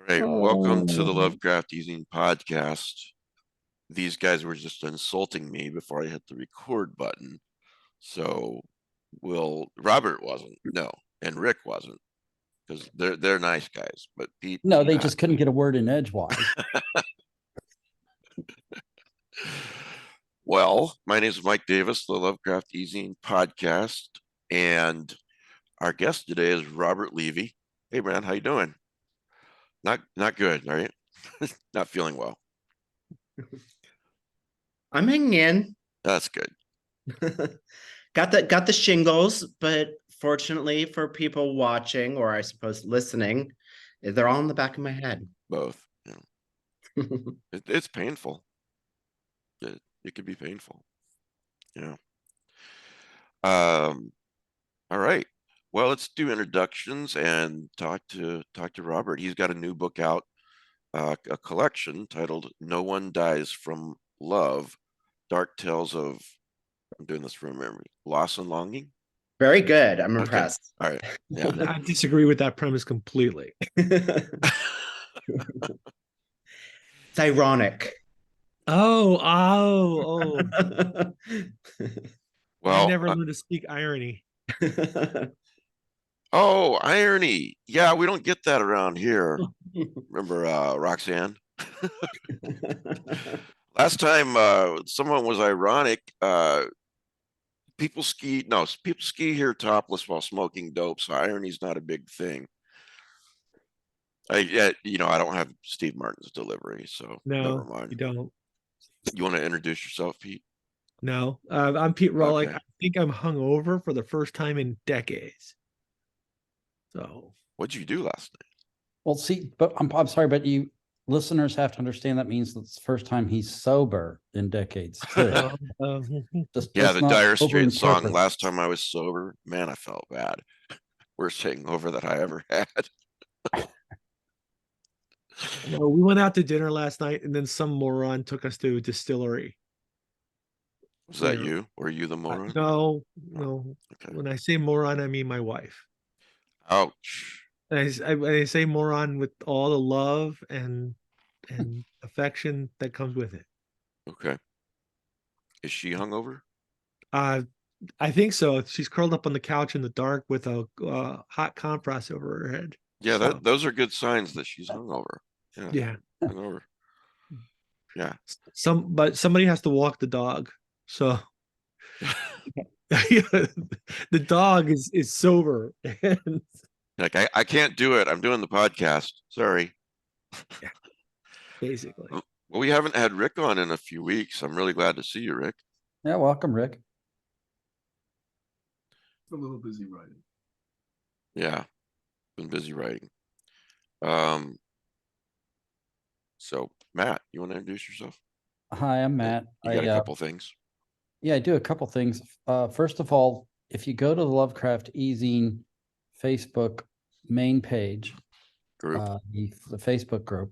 Right. Welcome to the Oh, Lovecraft Easing podcast. These guys were just insulting me before I hit the record button. So Robert wasn't, no, and Rick wasn't, because they're nice guys, but Pete no, and they Matt. just couldn't get a word in edgewise. Well, my name is Mike Davis, the Lovecraft Easing podcast, and our guest today is Robert Levy. Hey man, how you doing? Not good, right? Not feeling well. I'm hanging in. That's good. Got the shingles, but fortunately for people watching, or I suppose listening, they're all in the back of my head. Both. It's painful. It could be painful. Yeah. All right. Well, let's do introductions and talk to Robert. He's got a new book out, a collection titled "No One Dies from Love: Dark Tales of." I'm doing this from memory. Loss and longing. Very good. I'm Okay. impressed. All right. Yeah. I disagree with that premise completely. It's ironic. Oh. I Well, never learned to speak irony. oh, irony. Yeah, we don't get that around here. Remember Roxanne? Last time someone was ironic. People ski here topless while smoking dope, so irony's not a big thing. I don't have Steve Martin's delivery, so never No, mind. you don't. You want to introduce yourself, Pete? No, I'm Pete Rollick. Okay. I think I'm hungover for the first time in decades. So What'd you do last night? Well, see, but I'm sorry, but you listeners have to understand that means it's the first time he's sober in decades too. Yeah, the Dire Straits song, interpret. "Last Time I Was Sober." Man, I felt bad. Worst hangover that I ever had. no, we went out to dinner last night, and then some moron took us to a distillery. Was that you? Were you the moron? No. Okay. When I say moron, I mean my wife. Ouch. And I say moron with all the love and affection that comes with it. Okay. Is she hungover? I think so. She's curled up on the couch in the dark with a hot compress over her head. Yeah, So, those are good signs that she's hungover. yeah. Hungover. Yeah. But somebody has to walk the dog. So the dog is sober. Like I can't do it. I'm doing the podcast. Sorry. Yeah, basically. Well, we haven't had Rick on in a few weeks. I'm really glad to see you, Rick. Yeah, welcome, Rick. A little busy writing. Yeah, been busy writing. So Matt, you want to introduce yourself? Hi, I'm Matt. You got a couple things. Yeah, I do a couple things. First of all, if you go to the Lovecraft Easing Facebook main page, Group. The Facebook group,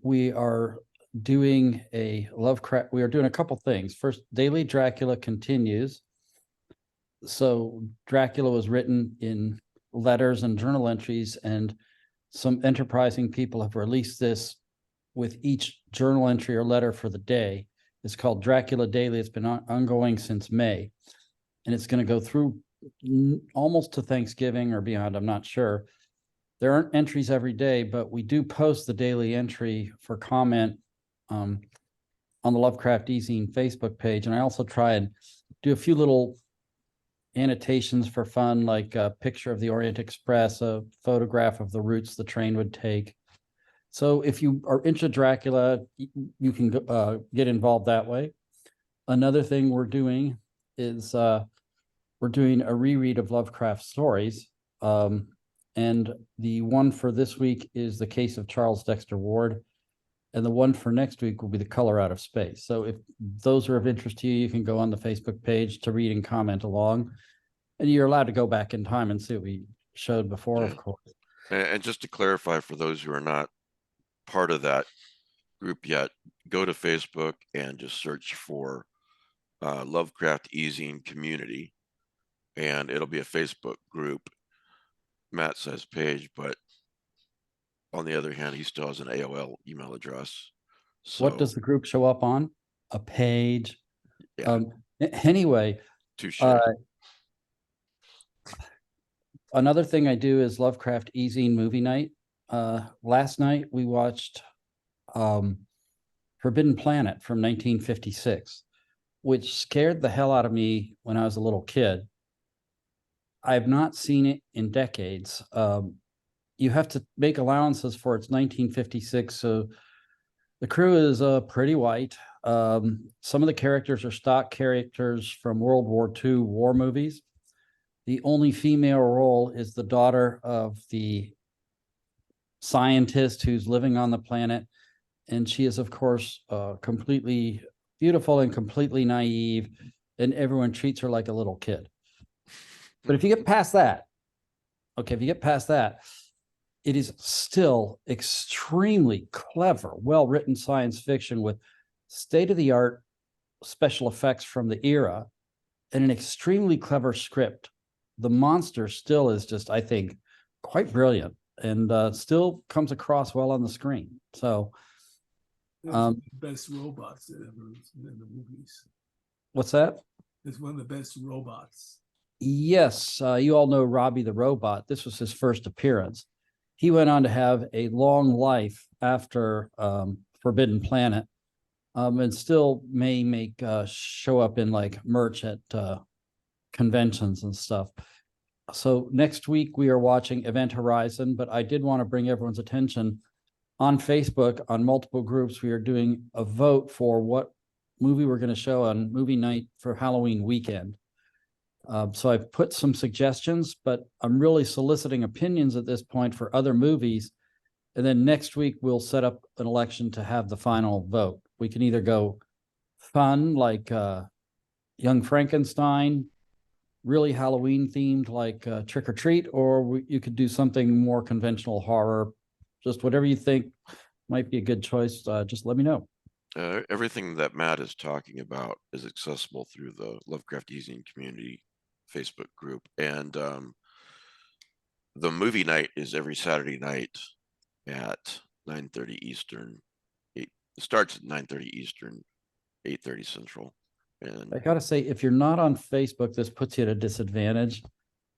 we are doing a Lovecraft. We are doing a couple things. First, Daily Dracula continues. So Dracula was written in letters and journal entries, and some enterprising people have released this with each journal entry or letter for the day. It's called Dracula Daily. It's been ongoing since May, and it's going to go through almost to Thanksgiving or beyond. I'm not sure. There aren't entries every day, but we do post the daily entry for comment on the Lovecraft Easing Facebook page. And I also try and do a few little annotations for fun, like a picture of the Orient Express, a photograph of the routes the train would take. So if you are into Dracula, you can get involved that way. Another thing we're doing is we're doing a reread of Lovecraft stories. And the one for this week is The Case of Charles Dexter Ward. And the one for next week will be The Color Out of Space. So if those are of interest to you, you can go on the Facebook page to read and comment along. And you're allowed to go back in time and see what we showed before, of course. And just to clarify for those who are not part of that group yet, go to Facebook and just search for Lovecraft Easing Community, and it'll be a Facebook group. Matt says page, but on the other hand, he still has an AOL email address. So What does the group show up on? A page. yeah, Anyway, touche. another thing I do is Lovecraft Easing movie night. Last night we watched Forbidden Planet from 1956, which scared the hell out of me when I was a little kid. I've not seen it in decades. You have to make allowances for it's 1956, so the crew is pretty white. Some of the characters are stock characters from World War II war movies. The only female role is the daughter of the scientist who's living on the planet. And she is, of course, completely beautiful and completely naive. And everyone treats her like a little kid. But if you get past that, it is still extremely clever, well-written science fiction with state-of-the-art special effects from the era and an extremely clever script. The monster still is just, I think, quite brilliant and still comes across well on the screen. So, the best robots that ever in the movies. What's that? It's one of the best robots. Yes, you all know Robbie the Robot. This was his first appearance. He went on to have a long life after Forbidden Planet, and still may show up in like merch at conventions and stuff. So next week we are watching Event Horizon, but I did want to bring everyone's attention on Facebook, on multiple groups. We are doing a vote for what movie we're going to show on movie night for Halloween weekend. So I've put some suggestions, but I'm really soliciting opinions at this point for other movies. And then next week, we'll set up an election to have the final vote. We can either go fun, like Young Frankenstein, really Halloween themed, like Trick or Treat, or you could do something more conventional horror. Just whatever you think might be a good choice. Just let me know. Everything that Matt is talking about is accessible through the Lovecraft Easing community Facebook group. And the movie night is every Saturday night at 9:30 Eastern. It starts at 9:30 Eastern, 8:30 Central. And I gotta say, if you're not on Facebook, this puts you at a disadvantage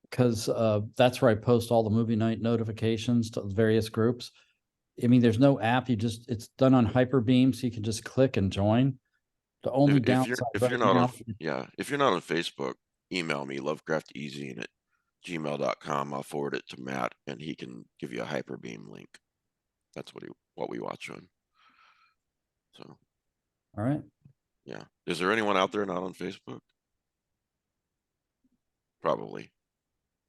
because that's where I post all the movie night notifications to various groups. I mean, there's no app. It's done on Hyperbeam, so you can just click and join. The only downside if right you're not now, if you're not on Facebook, email me lovecrafteasing@gmail.com. I'll forward it to Matt and he can give you a Hyperbeam link. That's what we watch on. So all right. yeah. Is there anyone out there not on Facebook? Probably.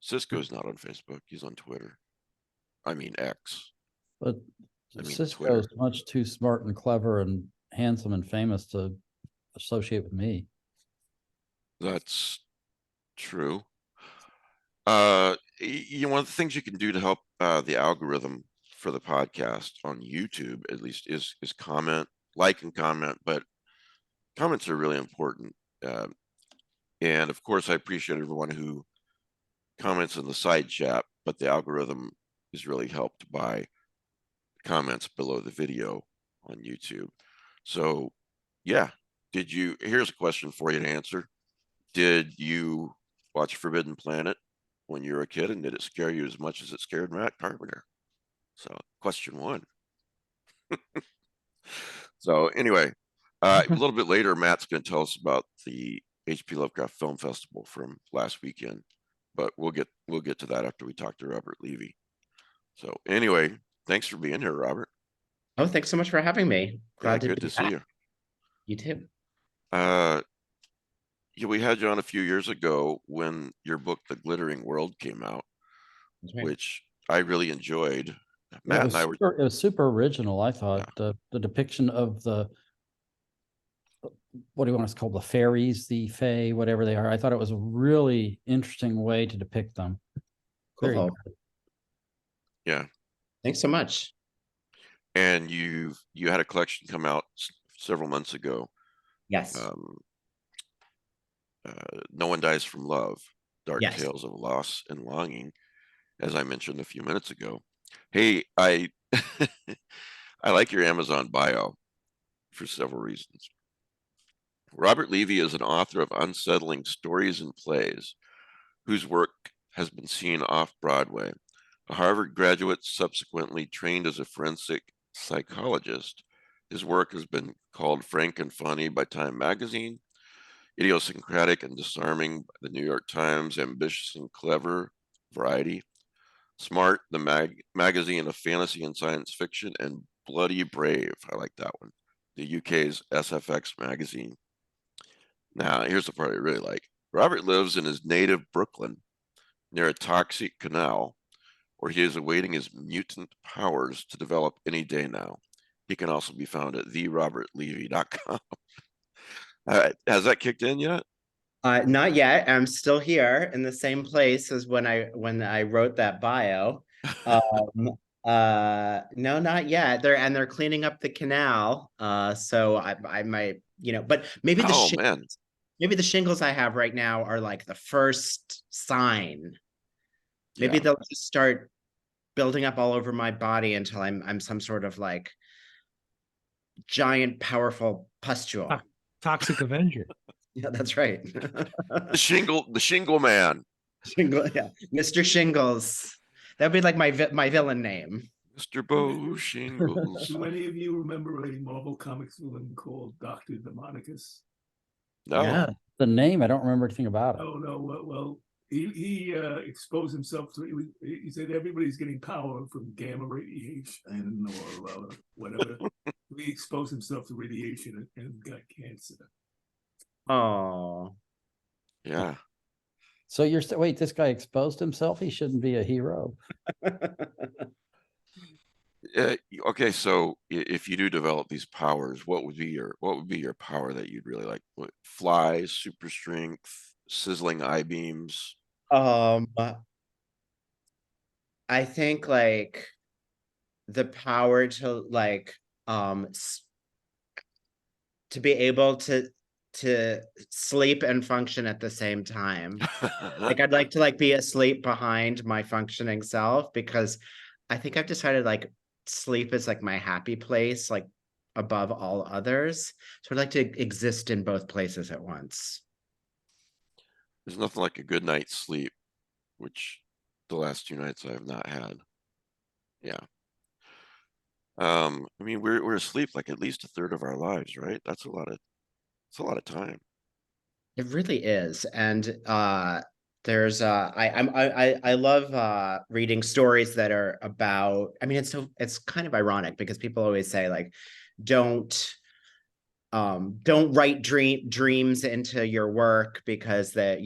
Cisco's not on Facebook. He's on Twitter. I mean X. But I mean Cisco Twitter. is much too smart and clever and handsome and famous to associate with me. That's true. One of the things you can do to help the algorithm for the podcast on YouTube, at least, is comment, like, and comment. But comments are really important. And of course, I appreciate everyone who comments in the side chat, but the algorithm is really helped by comments below the video on YouTube. So yeah, here's a question for you to answer. Did you watch Forbidden Planet when you were a kid, and did it scare you as much as it scared Matt Carpenter? So question one. So anyway, a little bit later, Matt's going to tell us about the H.P. Lovecraft Film Festival from last weekend, but we'll get to that after we talk to Robert Levy. So anyway, thanks for being here, Robert. Oh, thanks so much for having me. Glad good to see you. You too. Yeah, we had you on a few years ago when your book, The Glittering World, came out, Right. which I really enjoyed. Matt and I were. It was super original, I thought. Yeah. The depiction of what do you want to call the fairies, the fae, whatever they are. I thought it was a really interesting way to depict them. Cool. Yeah. Thanks so much. And you had a collection come out several months ago. Yes. No One Dies from Love, Dark Yes. Tales of Loss and Longing, as I mentioned a few minutes ago. Hey, I I like your Amazon bio for several reasons. Robert Levy is an author of unsettling stories and plays whose work has been seen off-Broadway. A Harvard graduate subsequently trained as a forensic psychologist, his work has been called frank and funny by Time magazine, idiosyncratic and disarming by the New York Times, ambitious and clever, Variety, Smart, the magazine of fantasy and science fiction, and Bloody Brave, I like that one, the UK's SFX magazine. Now, here's the part I really like. Robert lives in his native Brooklyn, near a toxic canal, where he is awaiting his mutant powers to develop any day now. He can also be found at therobertlevy.com. Has that kicked in yet? Not yet. I'm still here in the same place as when I wrote that bio. No, not yet. They're cleaning up the canal. So I might, but maybe Oh man, maybe the shingles I have right now are like the first sign. Maybe yeah. they'll just start building up all over my body until I'm some sort of like giant, powerful pustule. Toxic Avenger. Yeah, that's right. The shingle man. Shingle, yeah. Mr. Shingles. That'd be like my villain name. Mr. Bo Shingles. Do any of you remember a Marvel Comics villain called Dr. Demonicus? No. Yeah. The name, I don't remember anything about it. Oh no, well, he exposed himself to. He said everybody's getting power from gamma radiation or whatever. He exposed himself to radiation and got cancer. Oh. Yeah. So you're wait, this guy exposed himself? He shouldn't be a hero. Okay, so if you do develop these powers, what would be your power that you'd really like? What, fly, super strength, sizzling eye beams? I think like the power to like to be able to sleep and function at the same time. Like I'd like to like be asleep behind my functioning self, because I think I've decided like sleep is like my happy place, like above all others. So I'd like to exist in both places at once. There's nothing like a good night's sleep, which the last 2 nights I have not had. Yeah. I mean, we're asleep like at least a third of our lives, right? It's a lot of time. It really is. And there's I love reading stories that are about, I mean, it's kind of ironic because people always say like don't write dreams into your work, because that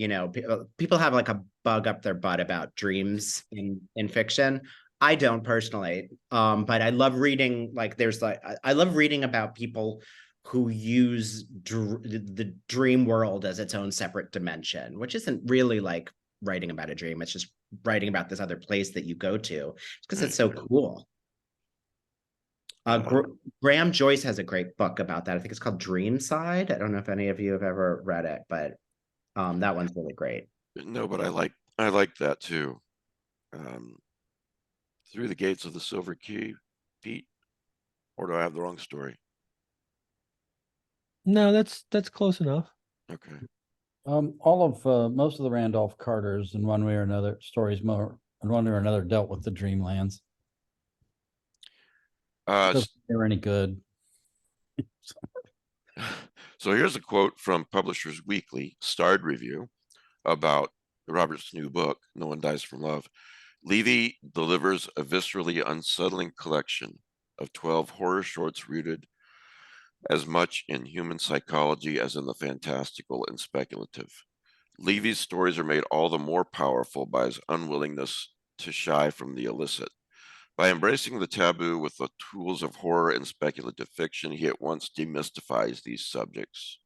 people have like a bug up their butt about dreams in fiction. I don't personally, but I love reading, like there's like I love reading about people who use the dream world as its own separate dimension, which isn't really like writing about a dream. It's just writing about this other place that you go to, because it's so cool. Graham Joyce has a great book about that. I think it's called Dream Side. I don't know if any of you have ever read it, but that one's really great. No, but I like that too. Through the Gates of the Silver Key, Pete, or do I have the wrong story? No, that's close enough. Okay. All of most of the Randolph Carters, in one way or another, stories more in one way or another dealt with the Dreamlands. If they were any good. So here's a quote from Publishers Weekly, starred review about Robert's new book, No One Dies from Love. Levy delivers a viscerally unsettling collection of 12 horror shorts rooted as much in human psychology as in the fantastical and speculative. Levy's stories are made all the more powerful by his unwillingness to shy from the illicit. By embracing the taboo with the tools of horror and speculative fiction, he at once demystifies these subjects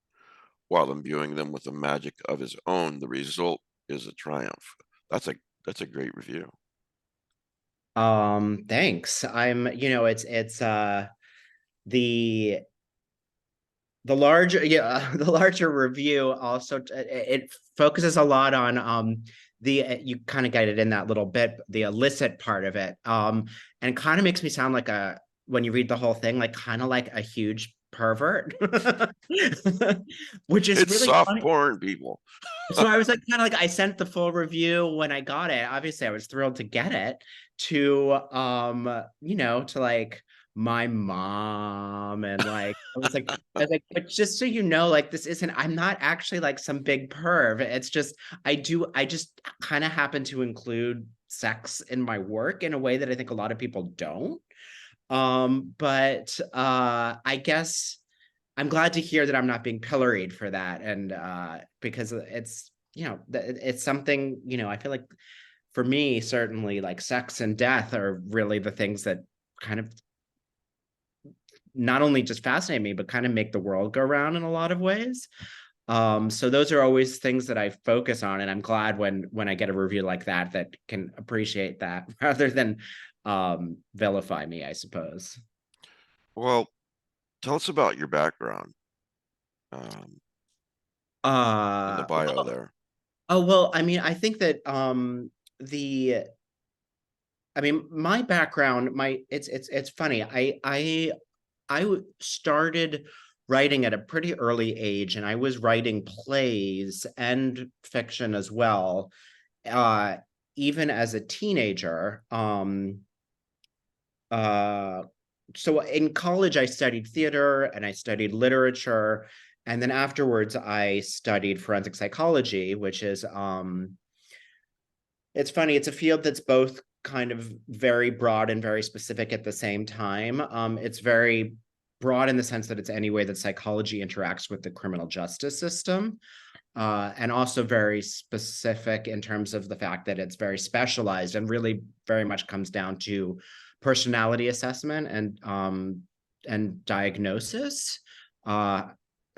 while imbuing them with a magic of his own. The result is a triumph. That's a great review. Thanks. It's the larger the larger review also it focuses a lot on you kind of get it in that little bit, the illicit part of it. And it kind of makes me sound like when you read the whole thing, like kind of like a huge pervert, which is It's really soft funny. porn, people. So I was like, kind of like, I sent the full review when I got it. Obviously, I was thrilled to get it to, to like my mom, and like, I was like, but just so you know, like, I'm not actually like some big perv. It's just, I just kind of happen to include sex in my work in a way that I think a lot of people don't. But I guess I'm glad to hear that I'm not being pilloried for that. And because it's, it's something, I feel like for me, certainly like sex and death are really the things that kind of not only just fascinate me, but kind of make the world go round in a lot of ways. So those are always things that I focus on. And I'm glad when I get a review like that can appreciate that rather than vilify me, I suppose. Well, tell us about your background in the bio there. Oh, well, I mean, I think that my background, it's funny. I started writing at a pretty early age, and I was writing plays and fiction as well, even as a teenager. So in college, I studied theater and I studied literature. And then afterwards, I studied forensic psychology, which is, it's funny, it's a field that's both kind of very broad and very specific at the same time. It's very broad in the sense that it's any way that psychology interacts with the criminal justice system. And also very specific in terms of the fact that it's very specialized and really very much comes down to personality assessment and diagnosis.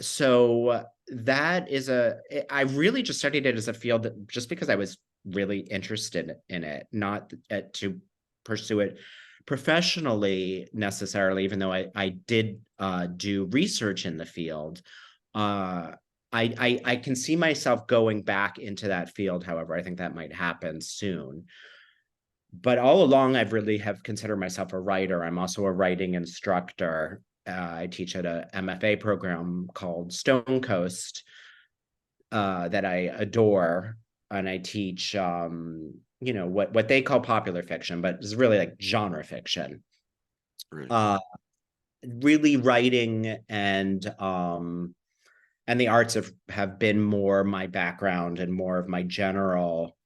So that is I really just studied it as a field that, just because I was really interested in it, not to pursue it professionally necessarily, even though I did do research in the field. I can see myself going back into that field. However, I think that might happen soon. But all along, I've really have considered myself a writer. I'm also a writing instructor. I teach at a MFA program called Stone Coast that I adore, and I teach what they call popular fiction, but it's really like genre fiction. Right. Really writing and the arts have been more my background and more of my general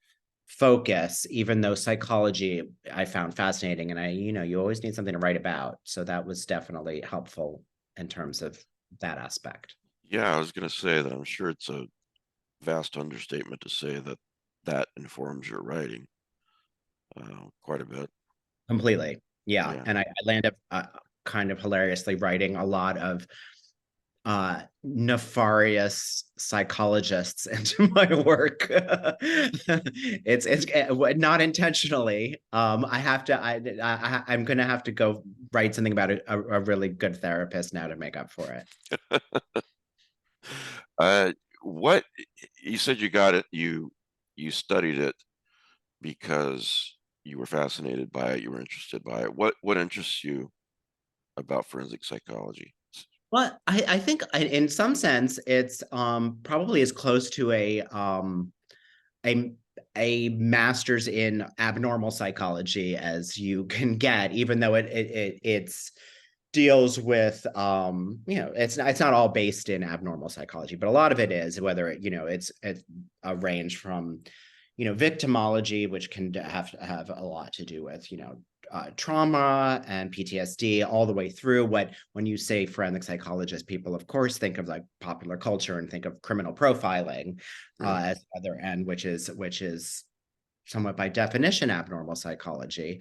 focus, even though psychology I found fascinating, and you always need something to write about. So that was definitely helpful in terms of that aspect. Yeah, I was going to say that I'm sure it's a vast understatement to say that informs your writing quite a bit. Completely. Yeah. Yeah. And I landed kind of hilariously writing a lot of nefarious psychologists into my work. It's not intentionally. I'm gonna have to go write something about a really good therapist now to make up for it. What you said, you got it, you studied it because you were fascinated by it, you were interested by it. What interests you about forensic psychology? Well, I think in some sense it's probably as close to a master's in abnormal psychology as you can get, even though it's deals with it's not all based in abnormal psychology, but a lot of it is, whether it's a range from victimology, which can have a lot to do with trauma and PTSD, all the way through when you say forensic psychologist, people of course think of like popular culture and think of criminal profiling as the other end, which is somewhat by definition abnormal psychology.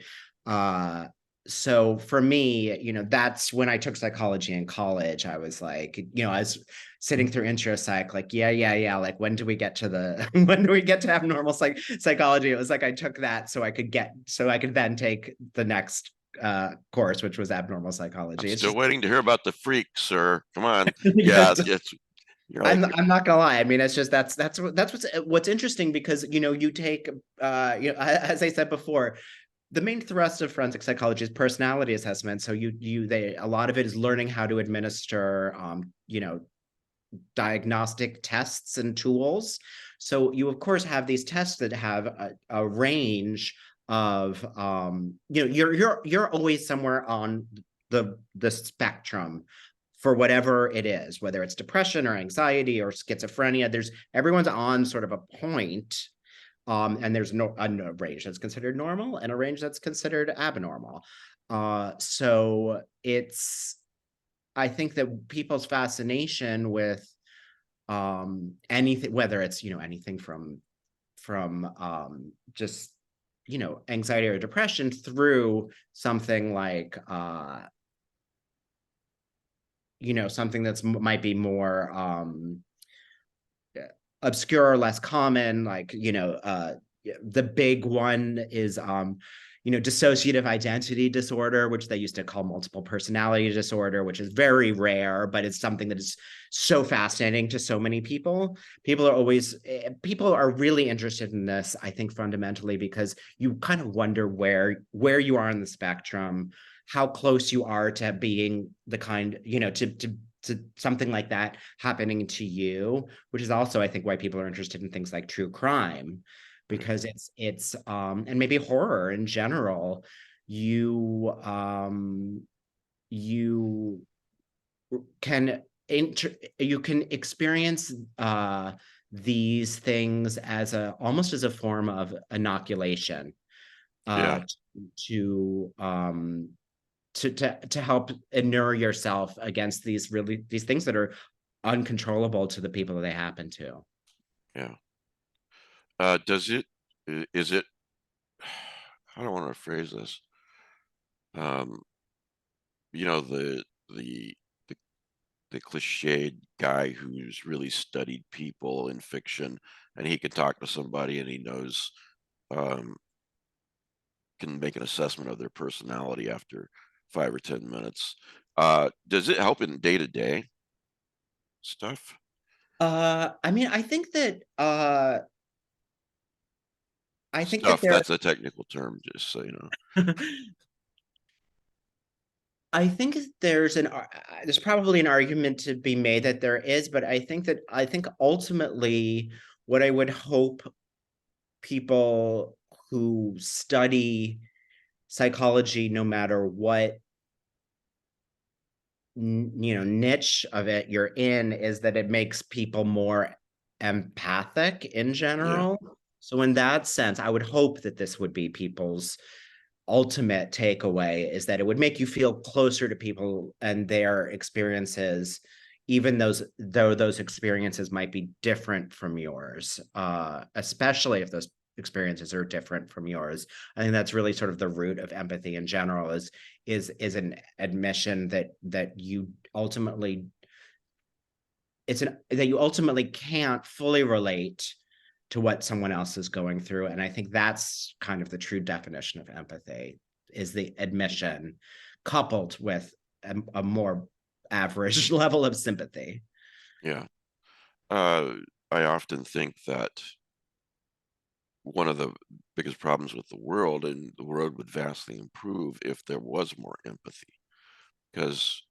So for me, that's when I took psychology in college. I was like, I was sitting through intro psych, like, yeah. Like, when do we get to abnormal psychology? It was like, I took that so I could then take the next course, which was abnormal psychology. I'm it's still just waiting to hear about the freak, sir. Come on. Yeah, You're like, I'm not gonna lie. I mean, it's just that's what's interesting because you take as I said before, the main thrust of forensic psychology is personality assessment. So a lot of it is learning how to administer diagnostic tests and tools. So you of course have these tests that have a range of you're always somewhere on the spectrum for whatever it is, whether it's depression or anxiety or schizophrenia. Everyone's on sort of a point, and there's a range that's considered normal and a range that's considered abnormal. So I think that people's fascination with anything, whether it's anything from just anxiety or depression through something like something that's might be more obscure or less common, like the big one is dissociative identity disorder, which they used to call multiple personality disorder, which is very rare, but it's something that is so fascinating to so many people. People are really interested in this, I think, fundamentally because you kind of wonder where you are on the spectrum, how close you are to being the kind, to something like that happening to you, which is also, I think, why people are interested in things like true crime, because it's and maybe horror in general. You can experience these things as almost as a form of inoculation, to help inure yourself against these things that are uncontrollable to the people that they happen to. Yeah. Is it, how do I want to phrase this? The cliched guy who's really studied people in fiction, and he can talk to somebody and he knows, can make an assessment of their personality after 5 or 10 minutes. Does it help in day-to-day stuff? I mean, I think that That's a technical term, just so you know. I think there's probably an argument to be made that there is, but I think ultimately what I would hope people who study psychology, no matter what niche of it you're in, is that it makes people more empathic in general. Yeah. So in that sense, I would hope that this would be people's ultimate takeaway, is that it would make you feel closer to people and their experiences, even though those experiences might be different from yours, especially if those experiences are different from yours. I think that's really sort of the root of empathy in general, is an admission that you ultimately can't fully relate to what someone else is going through. And I think that's kind of the true definition of empathy, is the admission coupled with a more average level of sympathy. Yeah. I often think that one of the biggest problems with the world, and the world would vastly improve if there was more empathy, because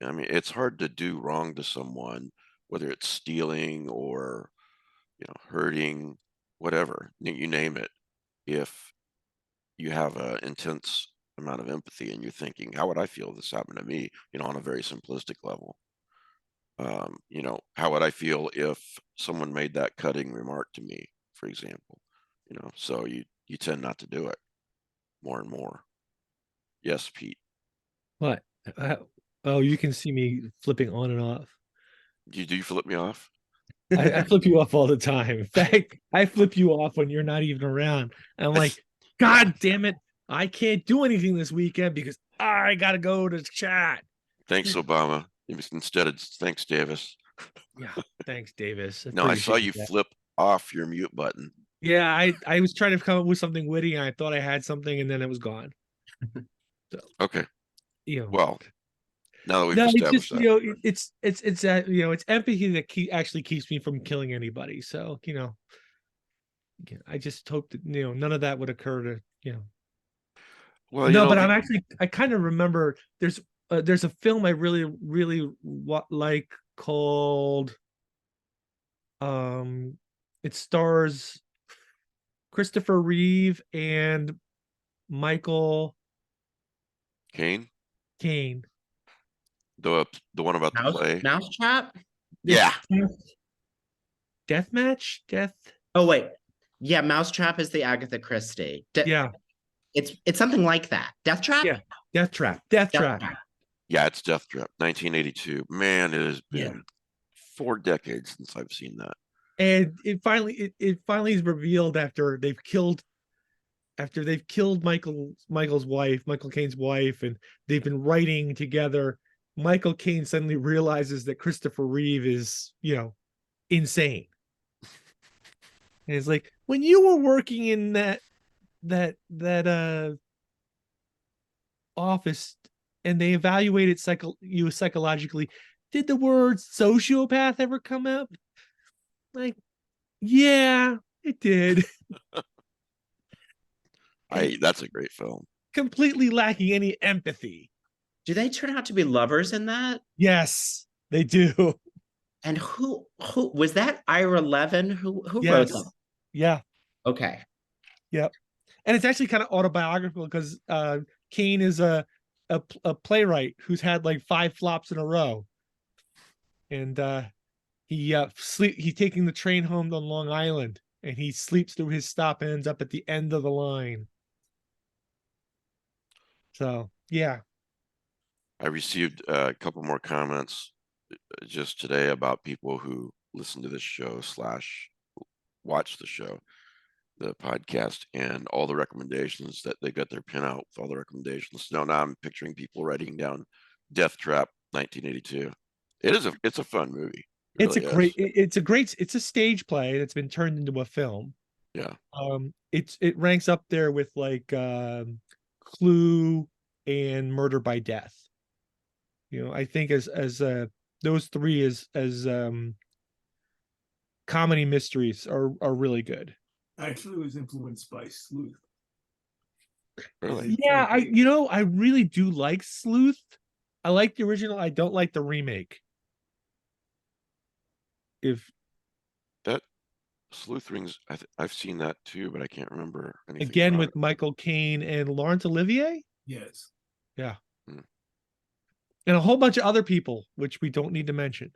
I mean, it's hard to do wrong to someone, whether it's stealing or hurting, whatever, you name it, if you have an intense amount of empathy and you're thinking, how would I feel if this happened to me, on a very simplistic level. How would I feel if someone made that cutting remark to me, for example? So you tend not to do it more and more. Yes, Pete. What? Oh, you can see me flipping on and off. Do you flip me off? I flip you off all the time. In fact, I flip you off when you're not even around. And I'm like, God damn it, I can't do anything this weekend because I gotta go to chat. Thanks, Obama. Instead of thanks, Davis. Yeah, thanks, Davis. No, I saw you flip off your mute button. Yeah, I was trying to come up with something witty, and I thought I had something, and then it was gone. So, okay. Well, Now that we've No, it's established just that. it's it's empathy that actually keeps me from killing anybody. So I just hope that none of that would occur to Well, No, but I kind of remember there's a film I really like called it stars Christopher Reeve and Michael Caine, Caine. the one about the play. Mousetrap? Yeah. Death Match? Death. Oh wait. Yeah, Mousetrap is the Agatha Christie. Yeah. It's something like that. Death Trap? Yeah. Death Trap. Death Trap. Yeah, it's Death Trap, 1982. Man, it has been Yeah. 4 decades since I've seen that. And it finally is revealed after they've killed Michael's wife, Michael Caine's wife, and they've been writing together. Michael Caine suddenly realizes that Christopher Reeve is, insane. And it's like, when you were working in that office and they evaluated you psychologically, did the word sociopath ever come up? Like, yeah, it did. That's a great film. Completely lacking any empathy. Do they turn out to be lovers in that? Yes, they do. And who was that? Ira Levin who wrote Yes. that? Yeah. Okay. Yep. And it's actually kind of autobiographical because Caine is a playwright who's had like 5 flops in a row, and he's taking the train home to Long Island, and he sleeps through his stop and ends up at the end of the line. So yeah. I received a couple more comments just today about people who listen to this show / watch the show, the podcast, and all the recommendations that they got their pin out with all the recommendations. Now I'm picturing people writing down Death Trap 1982. It's a fun movie. It's a stage play that's been turned into a film. Yeah. It ranks up there with like Clue and Murder by Death. I think as those 3 as comedy mysteries are really good. I actually was influenced by Sleuth. Really? Yeah, I really do like Sleuth. I like the original. I don't like the remake. If That Sleuth rings, I've seen that too, but I can't remember anything again about with it. Michael Caine and Laurence Olivier. Yes. Yeah. Hmm. And a whole bunch of other people, which we don't need to mention.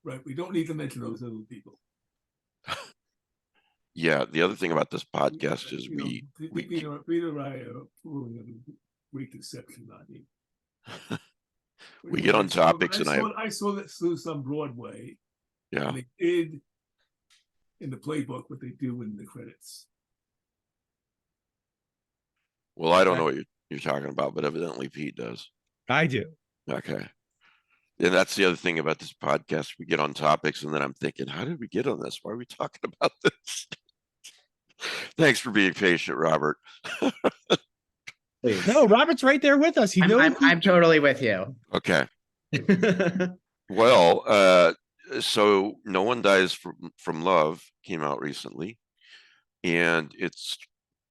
Right. We don't need to mention those other people. Yeah, the other thing about this podcast is Peter and I are pulling a great deception on you. we get on topics, and I saw that Sleuth on Broadway. Yeah. And they did in the playbook what they do in the credits. Well, I don't know what you're talking about, but evidently Pete does. I do. Okay. And that's the other thing about this podcast. We get on topics, and then I'm thinking, how did we get on this? Why are we talking about this? Thanks for being patient, Robert. Please. No, Robert's right there with us. I'm totally with you. Okay. Well, so No One Dies from Love came out recently, and it's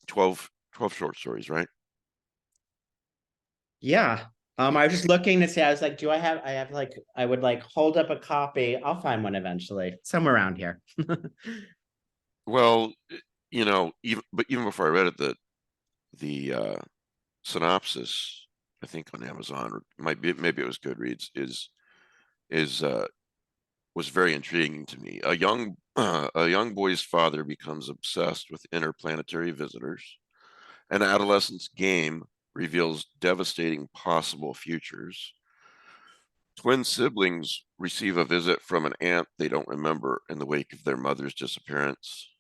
12 short stories, right? Yeah. I was just looking to see. I was like, I would like hold up a copy. I'll find one eventually, somewhere around here. Well, even before I read it, the synopsis, I think on Amazon, or maybe it was Goodreads, was very intriguing to me. A young boy's father becomes obsessed with interplanetary visitors. An adolescent's game reveals devastating possible futures. Twin siblings receive a visit from an aunt they don't remember in the wake of their mother's disappearance.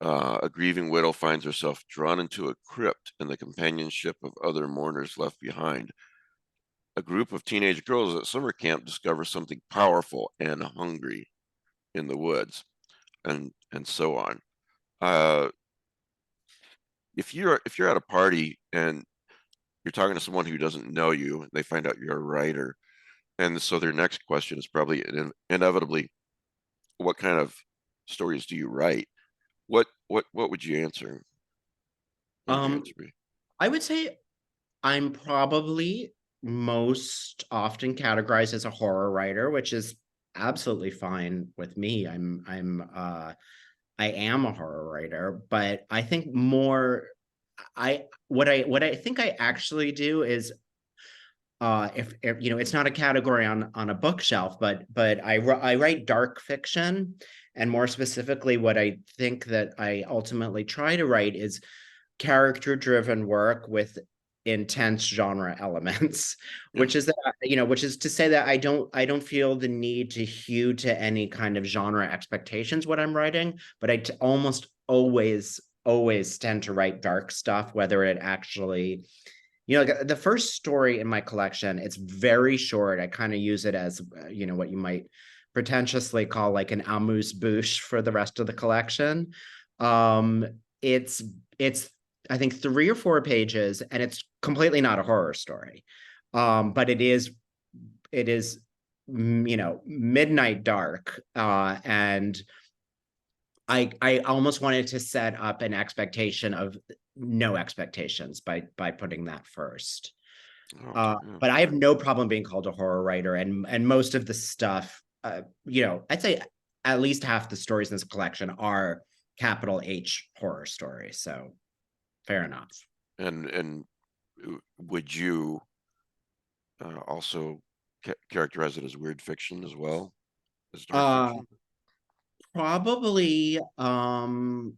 A grieving widow finds herself drawn into a crypt in the companionship of other mourners left behind. A group of teenage girls at summer camp discover something powerful and hungry in the woods, and so on. If you're at a party and you're talking to someone who doesn't know you, and they find out you're a writer, and so their next question is probably inevitably, what kind of stories do you write? What would you answer? What would your answer be? I would say I'm probably most often categorized as a horror writer, which is absolutely fine with me. I am a horror writer, but I think more what I think I actually do is if you know, it's not a category on a bookshelf, but I write dark fiction, and more specifically what I think that I ultimately try to write is character driven work with intense genre elements, which is that, you know, which is to say that I don't feel the need to hew to any kind of genre expectations what I'm writing, but almost always tend to write dark stuff, whether it actually, you know, like the first story in my collection, it's very short. I kind of use it as, you know, what you might pretentiously call like an amuse-bouche for the rest of the collection. Um, it's I think 3 or 4 pages, and it's completely not a horror story, but it is you know, midnight dark, and I almost wanted to set up an expectation of no expectations by putting that first. Yeah. But I have no problem being called a horror writer, and most of the stuff, you know, I'd say at least half the stories in this collection are capital H horror stories. So fair enough. And would you also characterize it as weird fiction as well, as dark fiction, Probably or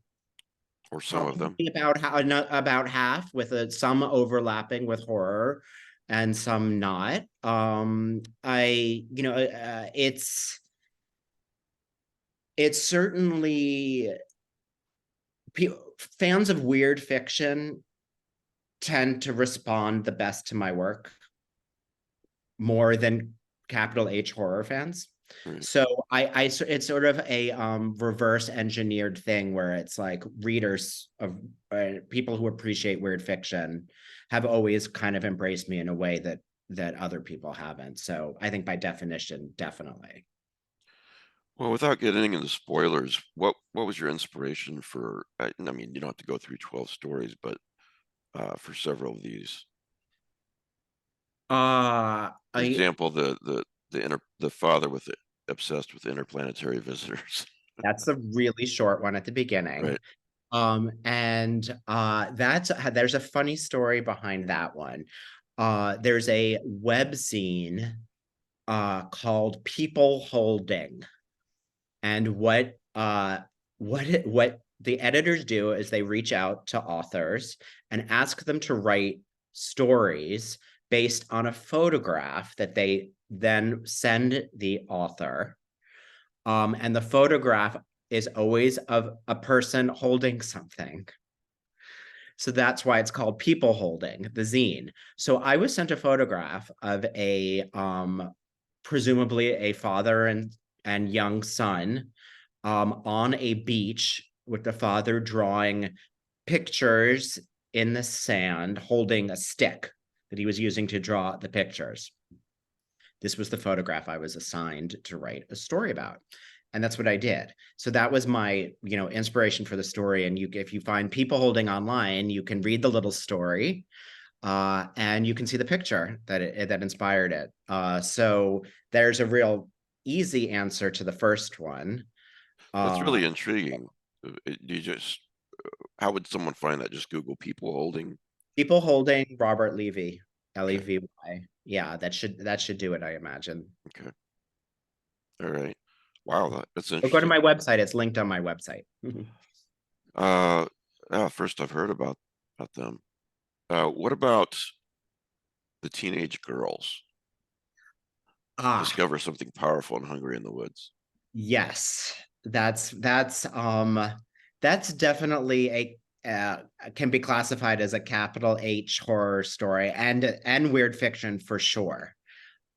some of them? about half, with some overlapping with horror and some not. You know, it's certainly, fans of weird fiction tend to respond the best to my work more than capital H horror fans. Right. So it's sort of a reverse engineered thing where it's like readers of people who appreciate weird fiction have always kind of embraced me in a way that other people haven't. So I think by definition, definitely. Well, without getting into spoilers, what was your inspiration for? I mean, you don't have to go through 12 stories, but for several of these. For example, the father obsessed with interplanetary visitors. That's a really short one at the beginning. Right. And there's a funny story behind that one. There's a web zine called People Holding. And what the editors do is they reach out to authors and ask them to write stories based on a photograph that they then send the author. And the photograph is always of a person holding something. So that's why it's called People Holding, the zine. So I was sent a photograph of presumably a father and young son on a beach, with the father drawing pictures in the sand, holding a stick that he was using to draw the pictures. This was the photograph I was assigned to write a story about. And that's what I did. So that was my, you know, inspiration for the story. And if you find People Holding online, you can read the little story, and you can see the picture that inspired it. So there's a real easy answer to the first one. That's really intriguing. How would someone find that? Just Google People Holding. People Holding Robert Levy, Levy. Yeah, that should do it, I imagine. Okay. All right. Wow, that's interesting. Or go to my website. It's linked on my website. First I've heard about them. What about the teenage girls? Discover something powerful and hungry in the woods. Yes, that's definitely can be classified as a capital H horror story and weird fiction for sure.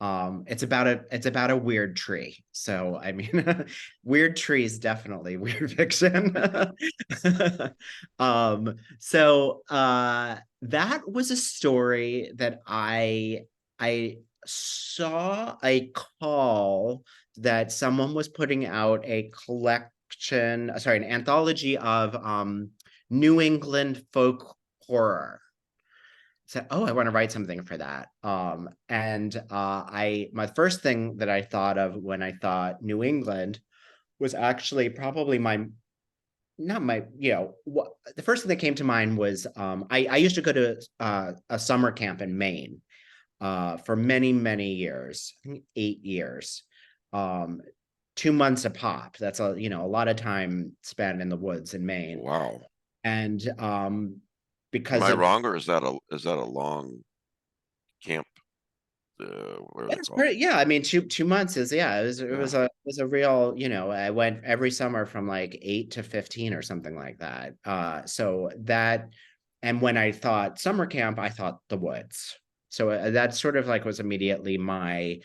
It's about a weird tree. So I mean, weird trees definitely weird fiction. That was a story that I saw a call that someone was putting out a collection, sorry, an anthology of New England folk horror. Said, oh, I want to write something for that. My first thing that I thought of when I thought New England was actually probably not my, the first thing that came to mind was I used to go to a summer camp in Maine for many, many years, I think 8 years, 2 months a pop. That's a lot of time spent in the woods in Maine. Wow. And because Am I of wrong, or is that a long camp? What are they it's called? pretty, yeah. I mean, 2 months is it was a real, I went every summer from like 8 to 15 or something like that. So that, and when I thought summer camp, I thought the woods. So that sort of like was immediately my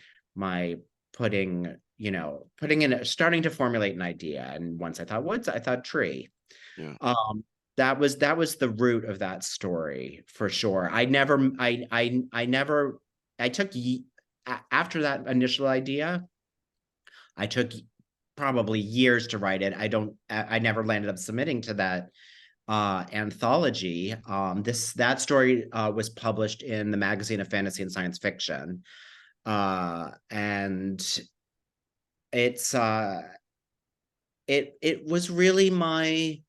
putting in, starting to formulate an idea. And once I thought woods, I thought tree. Yeah. That was the root of that story for sure. I never I took after that initial idea, I took probably years to write it. I never landed up submitting to that anthology. That story was published in the Magazine of Fantasy and Science Fiction. And it's it was really my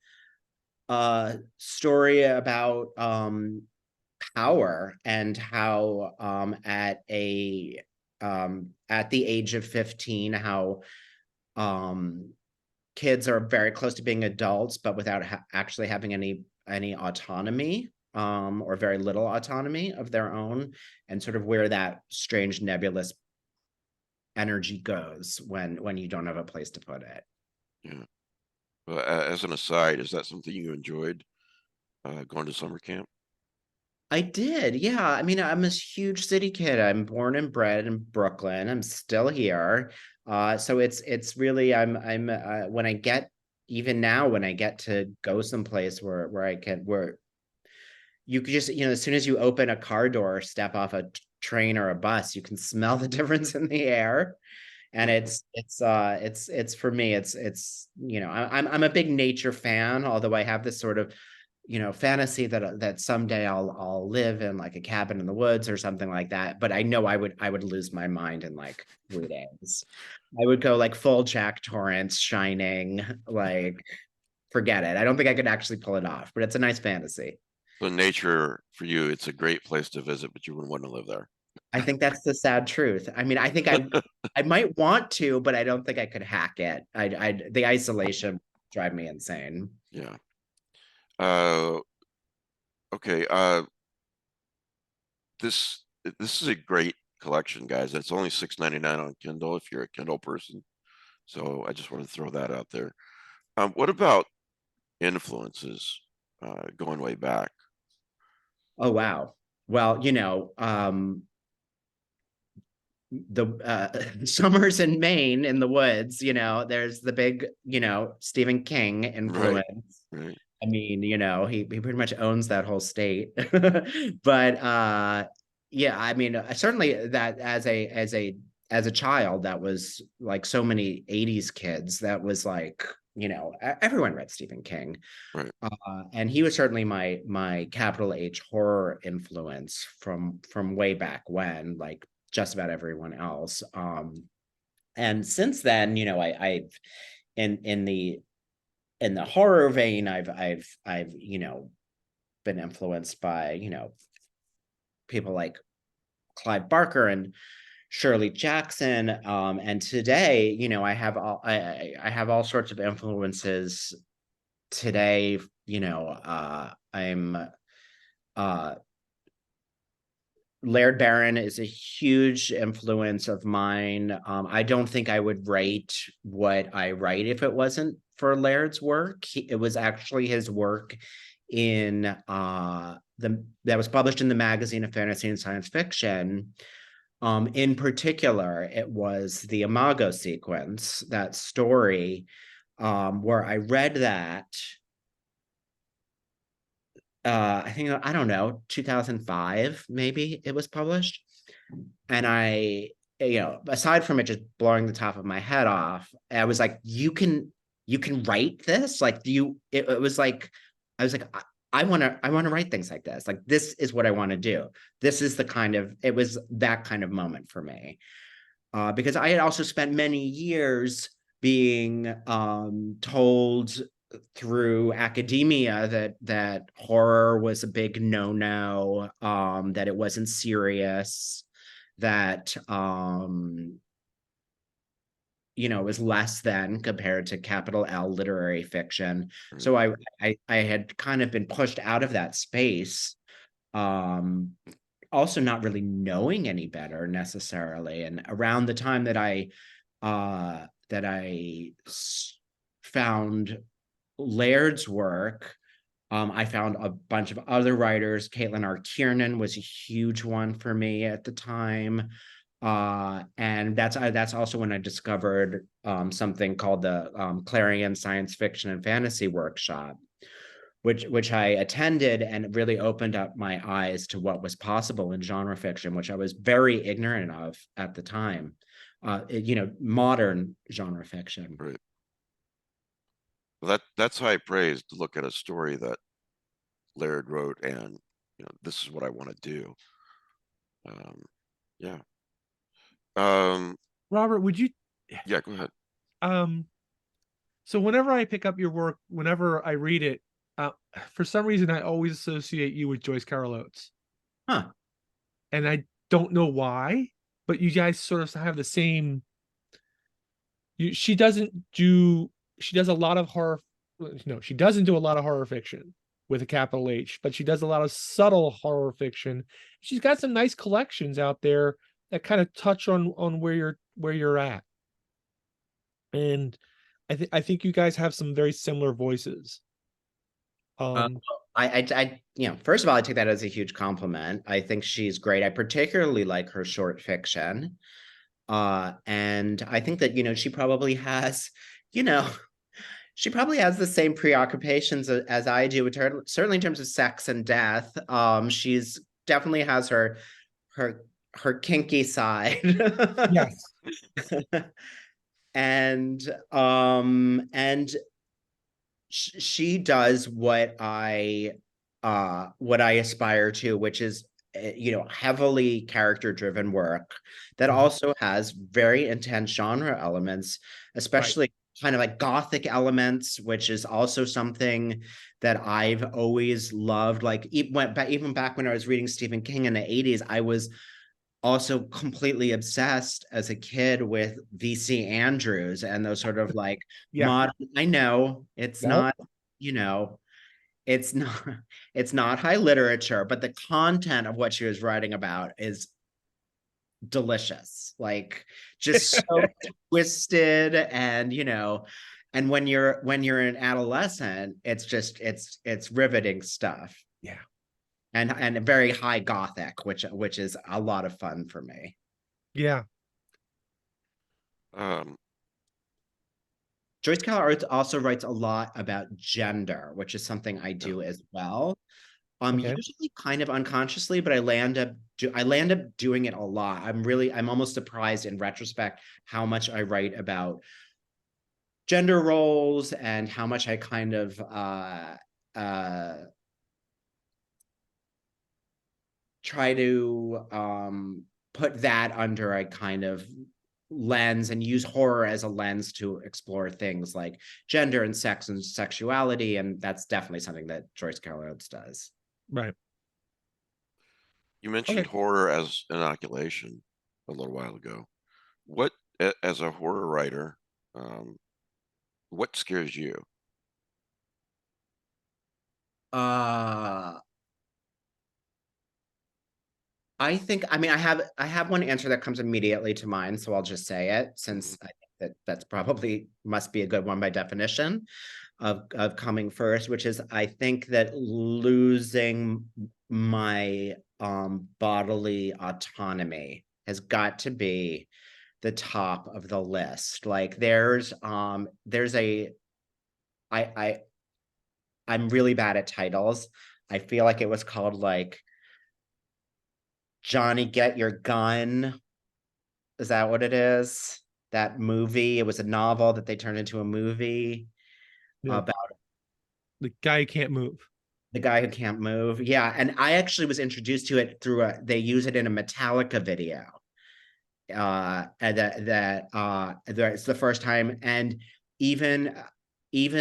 story about power and how at the age of 15, how kids are very close to being adults, but without actually having any autonomy, or very little autonomy of their own, and sort of where that strange nebulous energy goes when you don't have a place to put it. Yeah. Well, as an aside, is that something you enjoyed, going to summer camp? I did, yeah. I mean, I'm a huge city kid. I'm born and bred in Brooklyn. I'm still here. So it's really when I get, even now when I get to go someplace where you could just, as soon as you open a car door, step off a train or a bus, you can smell the difference in the air. And it's for me, I'm a big nature fan, although I have this sort of fantasy that someday I'll live in like a cabin in the woods or something like that. But I know I would lose my mind in like 3 days. I would go like full Jack Torrance, Shining, like forget it. I don't think I could actually pull it off, but it's a nice fantasy. So nature for you, it's a great place to visit, but you wouldn't want to live there. I think that's the sad truth. I mean, I think I might want to, but I don't think I could hack it. The isolation drive me insane. Yeah. Okay. This is a great collection, guys. It's only $6.99 on Kindle if you're a Kindle person. So I just want to throw that out there. What about influences, going way back? Oh wow. Well, the summers in Maine in the woods, there's the big, Stephen King influence. Right. I mean, he pretty much owns that whole state. But yeah, I mean, certainly that as a child, that was like so many 80s kids, that was like, everyone read Stephen King. Right. And he was certainly my capital H horror influence from way back when, like just about everyone else. And since then, I've in the horror vein, I've been influenced by people like Clive Barker and Shirley Jackson, and today I have all sorts of influences today. I'm Laird Barron is a huge influence of mine. I don't think I would write what I write if it wasn't for Laird's work. It was actually his work in that was published in the Magazine of Fantasy and Science Fiction. In particular, it was the Imago sequence, that story, where I read that. I think, I don't know, 2005 maybe it was published. And I, aside from it just blowing the top of my head off, I was like, you can write this? Like, it was like, I was like, I want to write things like this. Like, this is what I want to do. This is it was that kind of moment for me. Because I had also spent many years being told through academia that horror was a big no-no, that it wasn't serious, that it was less than compared to capital L literary fiction. So I had kind of been pushed out of that space, also not really knowing any better necessarily. And around the time that I found Laird's work, I found a bunch of other writers. Caitlin R. Kiernan was a huge one for me at the time. And that's also when I discovered something called the Clarion Science Fiction and Fantasy Workshop, which I attended, and it really opened up my eyes to what was possible in genre fiction, which I was very ignorant of at the time. Modern genre fiction. Right. Well, that's high praise to look at a story that Laird wrote and this is what I want to do. Yeah. Robert, would you? Yeah, go ahead. So whenever I pick up your work, whenever I read it, for some reason I always associate you with Joyce Carol Oates. Huh. And I don't know why, but you guys sort of have the same. She does a lot of horror. No, she doesn't do a lot of horror fiction with a capital H, but she does a lot of subtle horror fiction. She's got some nice collections out there that kind of touch on where you're at. And I think you guys have some very similar voices. I first of all, I take that as a huge compliment. I think she's great. I particularly like her short fiction. And I think that, she probably has, she probably has the same preoccupations as I do with her, certainly in terms of sex and death. She's definitely has her kinky side. Yes. And she does what I aspire to, which is heavily character driven work that also has very intense genre elements, especially kind of like gothic elements, which is also something that I've always loved. Like even back when I was reading Stephen King in the 80s, I was also completely obsessed as a kid with V.C. Andrews and those sort of like modern. I know it's not, it's not high literature, but the content of what she was writing about is delicious, like just so twisted. And and when you're an adolescent, it's riveting stuff. Yeah. And a very high gothic, which is a lot of fun for me. Yeah. Joyce Carol Oates also writes a lot about gender, which is something I do as well. Usually kind of unconsciously, but I land up doing it a lot. I'm almost surprised in retrospect how much I write about gender roles and how much I kind of try to put that under a kind of lens and use horror as a lens to explore things like gender and sex and sexuality. And that's definitely something that Joyce Carol Oates does. Right. You mentioned horror as inoculation a little while ago. What, as a horror writer, what scares you? I think, I have one answer that comes immediately to mind, so I'll just say it, since I think that's probably must be a good one by definition of coming first, which is I think that losing my bodily autonomy has got to be the top of the list. Like I'm really bad at titles. I feel like it was called like Johnny Get Your Gun. Is that what it is? That movie. It was a novel that they turned into a movie Yeah. about The guy can't move. the guy who can't move. Yeah, and I actually was introduced to it through they use it in a Metallica video. And that's the first time, and even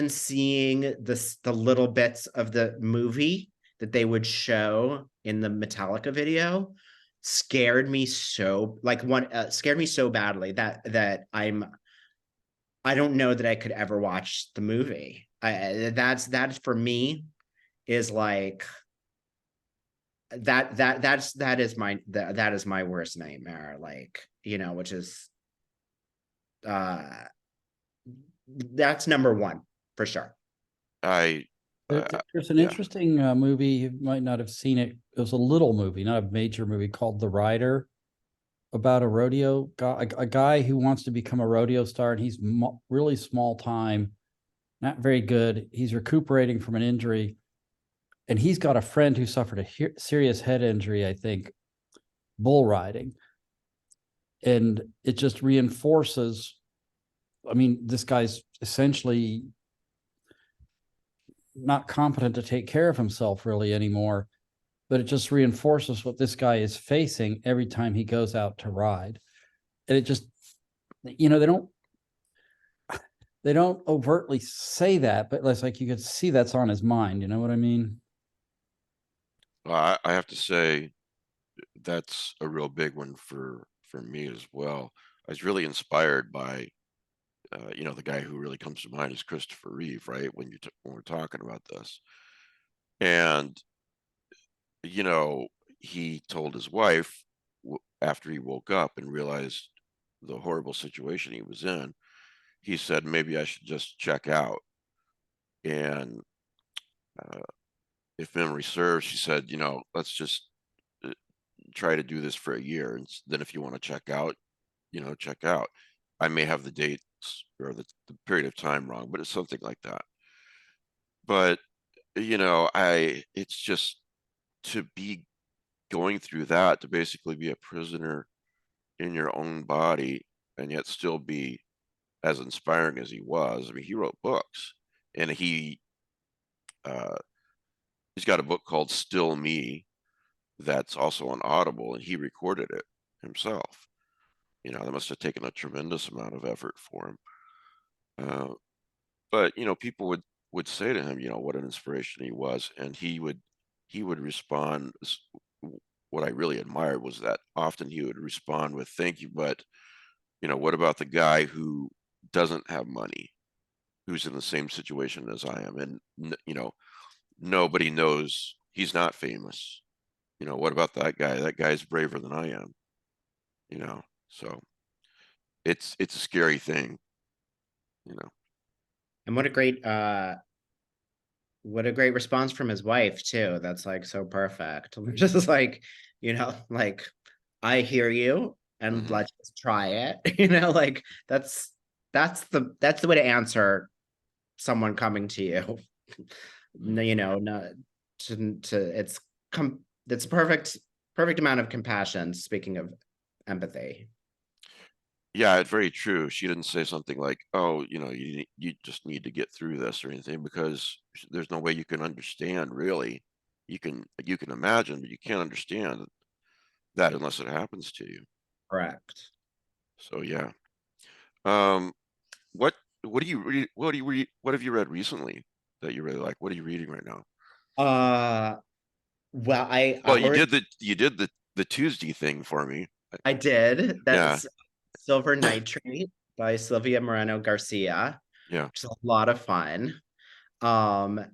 seeing the little bits of the movie that they would show in the Metallica video scared me so scared me so badly that I don't know that I could ever watch the movie. That's for me is like that is my worst nightmare, like, you know, which is that's number one for sure. I There's an yeah. interesting movie, you might not have seen it. It was a little movie, not a major movie, called The Rider, about a rodeo guy, a guy who wants to become a rodeo star, and he's really small time, not very good. He's recuperating from an injury, and he's got a friend who suffered a serious head injury, I think, bull riding. And it just reinforces, I mean, this guy's essentially not competent to take care of himself really anymore, but it just reinforces what this guy is facing every time he goes out to ride. And it just, you know, they don't overtly say that, but it's like you could see that's on his mind. You know what I mean? I have to say that's a real big one for me as well. I was really inspired by, you know, the guy who really comes to mind is Christopher Reeve, right? When we're talking about this, and you know, he told his wife after he woke up and realized the horrible situation he was in, he said, maybe I should just check out. And if memory serves, she said, you know, let's just try to do this for a year. And then if you want to check out, you know, check out. I may have the dates or the period of time wrong, but it's something like that. But, you know, it's just to be going through that, to basically be a prisoner in your own body and yet still be as inspiring as he was. I mean, he wrote books, and he's got a book called Still Me that's also on Audible, and he recorded it himself. You know, that must have taken a tremendous amount of effort for him. But you know, people would say to him, you know, what an inspiration he was, and he would respond. What I really admired was that often he would respond with "Thank you," but you know, what about the guy who doesn't have money, who's in the same situation as I am, and you know, nobody knows he's not famous. You know, what about that guy? That guy's braver than I am. You know, so it's a scary thing. You know. And what a great response from his wife too. That's like so perfect. Just like, you know, like, I hear you and let's just try it. You know, like that's the way to answer someone coming to you. You know, not it's a perfect amount of compassion, speaking of empathy. Yeah, it's very true. She didn't say something like, "Oh, you know, you just need to get through this," or anything, because there's no way you can understand really. You can imagine, but you can't understand that unless it happens to you. Correct. So yeah. Um, what do you read? What do you read? What have you read recently that you really like? What are you reading right now? Well, Well, you did the Tuesday thing for me. I did. Yeah. That's Silver Nitrate by Sylvia Moreno Garcia. Yeah. Which is a lot of fun. And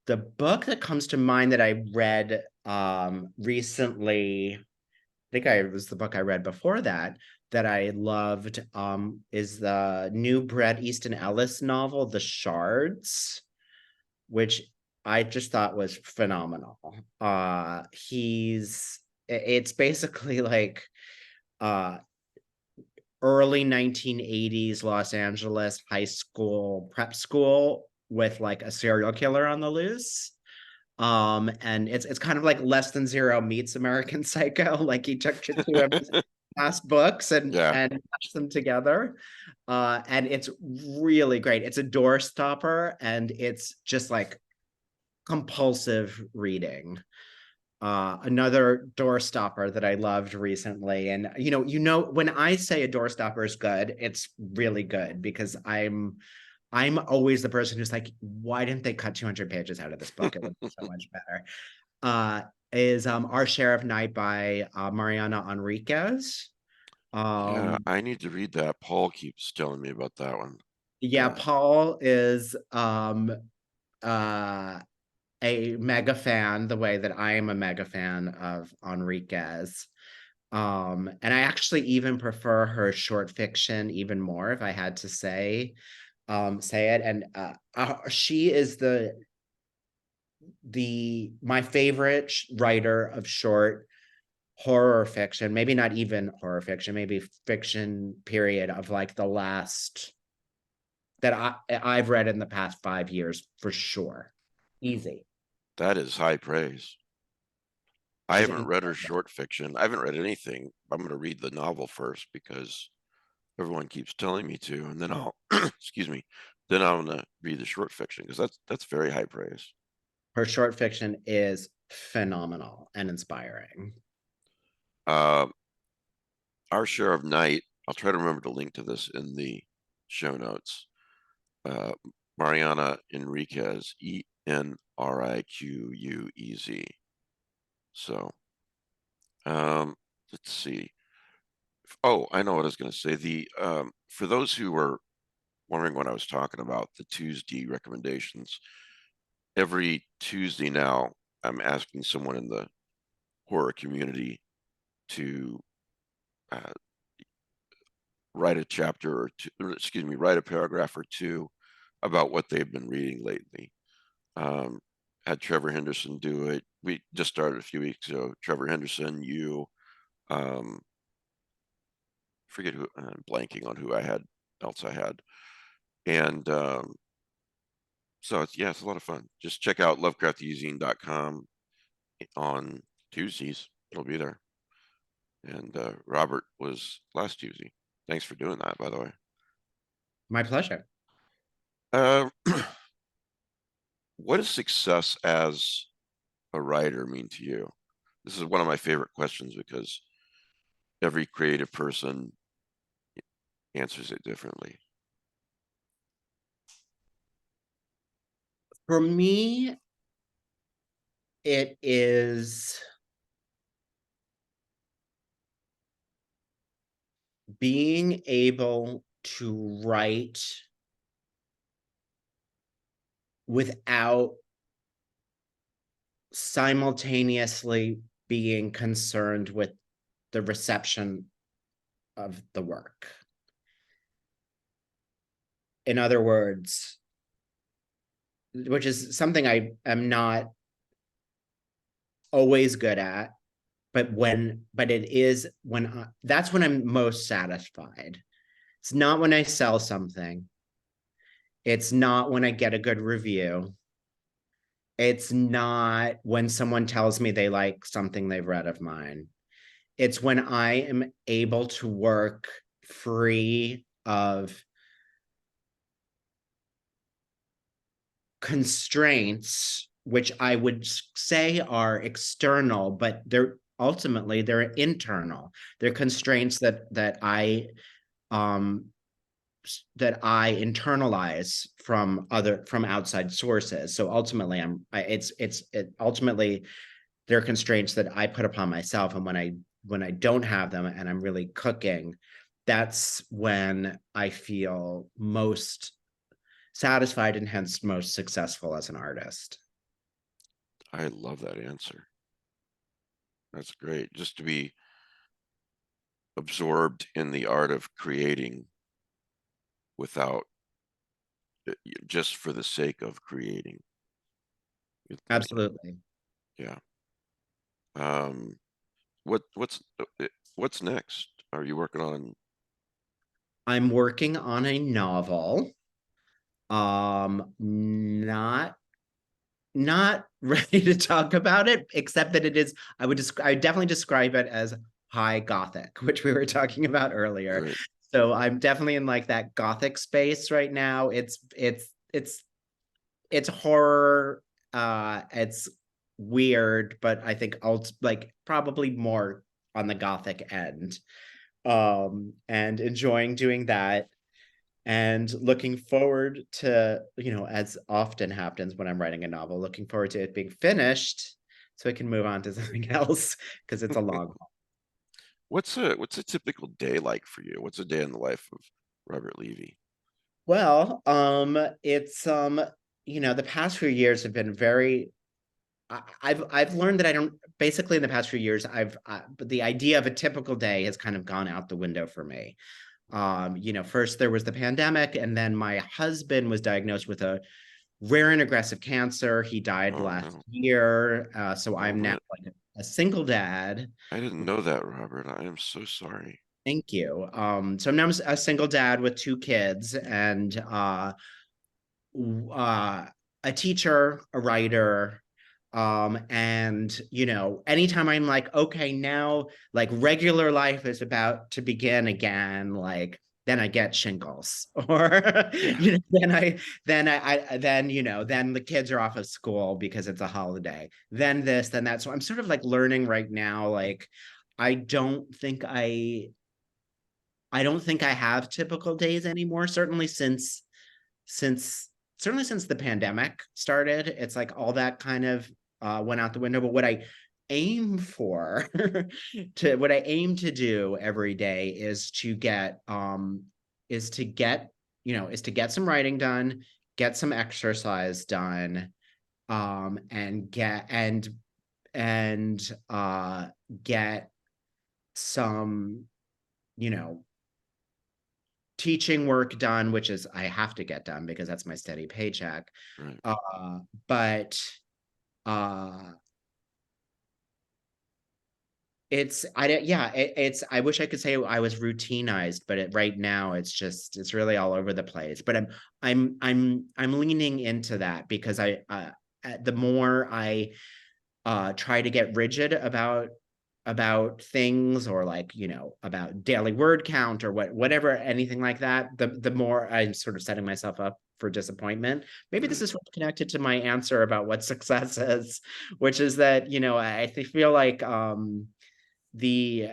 the book that comes to mind that I read recently, I think it was the book I read before that I loved, is the new Bret Easton Ellis novel, The Shards, which I just thought was phenomenal. It's basically like early 1980s Los Angeles high school prep school with like a serial killer on the loose. And it's kind of like Less Than Zero meets American Psycho. Like he took two of his past books and Yeah. matched them together. And it's really great. It's a door stopper, and it's just like compulsive reading. Another door stopper that I loved recently, and when I say a door stopper is good, it's really good, because I'm always the person who's like, why didn't they cut 200 pages out of this book? It would be so much better. Is Our Share of Night by Mariana Enriquez. Yeah, I need to read that. Paul keeps telling me about that one. Yeah, Paul is a mega fan, the way that I am a mega fan of Enriquez. And I actually even prefer her short fiction even more, if I had to say it. And she is my favorite writer of short horror fiction, maybe not even horror fiction, maybe fiction period, of like the last that I've read in the past 5 years, for sure. Easy. That is high praise. I haven't read her short fiction. I haven't read anything. I'm going to read the novel first because everyone keeps telling me to, and then I'll excuse me. Then I'm going to read the short fiction, because that's very high praise. Her short fiction is phenomenal and inspiring. Our Share of Night. I'll try to remember to link to this in the show notes. Mariana Enriquez, Enriquez. So, let's see. Oh, I know what I was going to say. For those who were wondering what I was talking about, the Tuesday recommendations, every Tuesday now, I'm asking someone in the horror community to write a chapter or two, write a paragraph or two about what they've been reading lately. Had Trevor Henderson do it. We just started a few weeks ago. Trevor Henderson, forget who, I'm blanking on who else I had. And so it's a lot of fun. Just check out lovecraftusing.com on Tuesdays. It'll be there. And Robert was last Tuesday. Thanks for doing that, by the way. My pleasure. What does success as a writer mean to you? This is one of my favorite questions, because every creative person answers it differently. For me, it is being able to write without simultaneously being concerned with the reception of the work. In other words, which is something I am not always good at, but it is that's when I'm most satisfied. It's not when I sell something. It's not when I get a good review. It's not when someone tells me they like something they've read of mine. It's when I am able to work free of constraints, which I would say are external, but they're internal. They're constraints that I internalize from outside sources. So ultimately, ultimately they're constraints that I put upon myself. And when I don't have them and I'm really cooking, that's when I feel most satisfied and hence most successful as an artist. I love that answer. That's great. Just to be absorbed in the art of creating without, just for the sake of creating. Absolutely. Yeah. What's next? Are you working on? I'm working on a novel. Not ready to talk about it, except that it is, I would definitely describe it as high Gothic, which we were talking about earlier. Right. So I'm definitely in like that Gothic space right now. It's horror, it's weird, but I think like probably more on the Gothic end. And enjoying doing that, and looking forward to, as often happens when I'm writing a novel, looking forward to it being finished so I can move on to something else, because it's a long haul. What's a typical day like for you? What's a day in the life of Robert Levy? Well, it's the past few years have been very, I've learned that I don't, basically in the past few years, the idea of a typical day has kind of gone out the window for me. First there was the pandemic, and then my husband was diagnosed with a rare and aggressive cancer. He died Oh, last no. year. So I'm now Robert, like a single dad. I didn't know that, Robert. I am so sorry. Thank you. So I'm now a single dad with 2 kids, and a teacher, a writer. And anytime I'm like, okay, now like regular life is about to begin again, like then I get shingles, or Yeah. then the kids are off of school because it's a holiday, then this, then that. So I'm sort of like learning right now, like I don't think I have typical days anymore, certainly since the pandemic started. It's like all that kind of went out the window. But what I aim for what I aim to do every day is to get some writing done, get some exercise done, and get some, teaching work done, which is I have to get done because that's my steady paycheck. Right. But it's I wish I could say I was routinized, but right now it's really all over the place. But I'm leaning into that, because the more I try to get rigid about things, or like about daily word count or whatever, anything like that, the more I'm sort of setting myself up for disappointment. Maybe this is connected to my answer about what success is, which is that I feel like the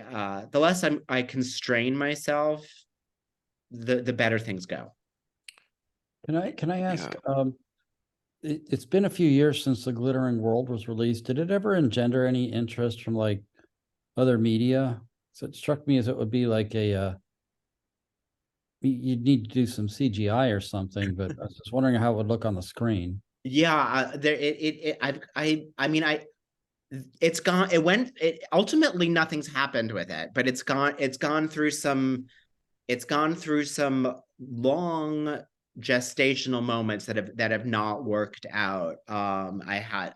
less I constrain myself, the better things go. Can I ask, Yeah. it's been a few years since The Glittering World was released. Did it ever engender any interest from like other media? So it struck me as it would be like you'd need to do some CGI or something, but I was just wondering how it would look on the screen. Yeah, it's gone. Ultimately nothing's happened with it, but it's gone through some long gestational moments that have not worked out. I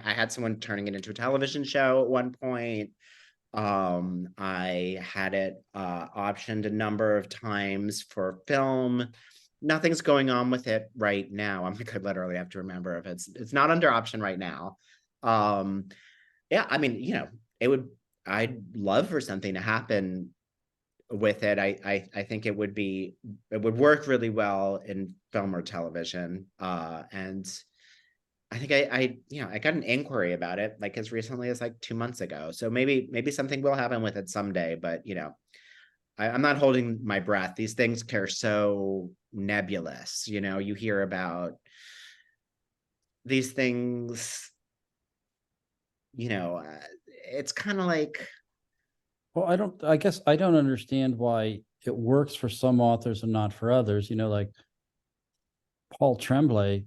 had someone turning it into a television show at one point. I had it optioned a number of times for film. Nothing's going on with it right now. I'm like, I literally have to remember if it's not under option right now. Yeah, I mean, I'd love for something to happen with it. I think it would work really well in film or television. And I think I got an inquiry about it like as recently as like 2 months ago. So maybe something will happen with it someday, but I'm not holding my breath. These things are so nebulous. You hear about these things, it's kind of like, Well, I guess I don't understand why it works for some authors and not for others. Like Paul Tremblay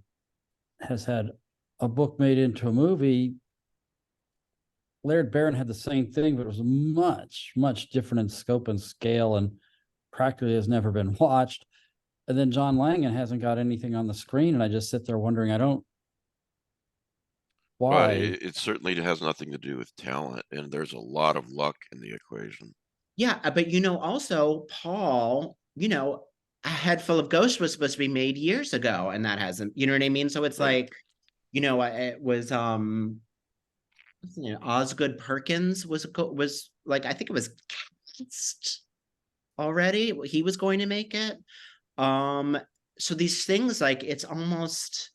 has had a book made into a movie. Laird Barron had the same thing, but it was much, much different in scope and scale, and practically has never been watched. And then John Langan hasn't got anything on the screen, and I just sit there wondering, Well, why. it certainly has nothing to do with talent, and there's a lot of luck in the equation. Yeah, but also Paul, A Head Full of Ghosts was supposed to be made years ago, and that hasn't, you know what I mean? So it's Right. like, you know, it was what's his name? Osgood Perkins was like, I think it was cast already. He was going to make it. So these things, like, it's almost,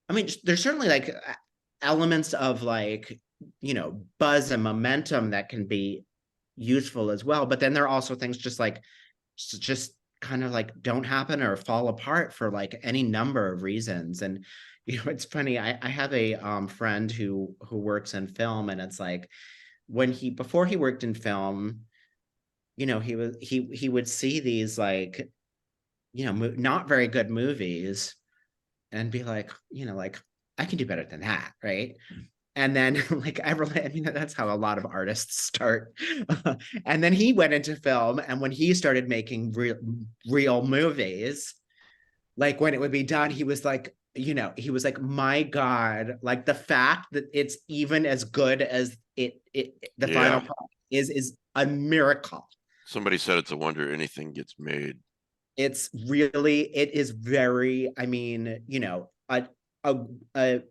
I mean, there's certainly like elements of like, you know, buzz and momentum that can be useful as well. But then there are also things just like, just kind of like don't happen or fall apart for like any number of reasons. And, you know, it's funny. I have a friend who works in film, and it's like before he worked in film, you know, he would see these like, you know, not very good movies and be like, you know, like, I can do better than that, right? And then like I mean, that's how a lot of artists start. And then he went into film, and when he started making real movies, like when it would be done, he was like, you know, he was like, my God, like the fact that it's even as good as the final product is a miracle. Somebody said it's a wonder anything gets made. It's really, it is very, I mean, you know, a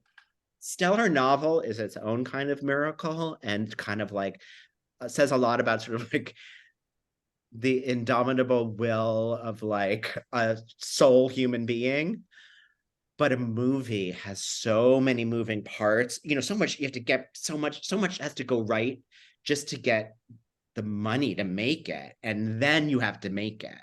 stellar novel is its own kind of miracle, and kind of like says a lot about sort of like the indomitable will of like a soul human being. But a movie has so many moving parts, you know, so much you have to get, so much has to go right just to get the money to make it, and then you have to make it.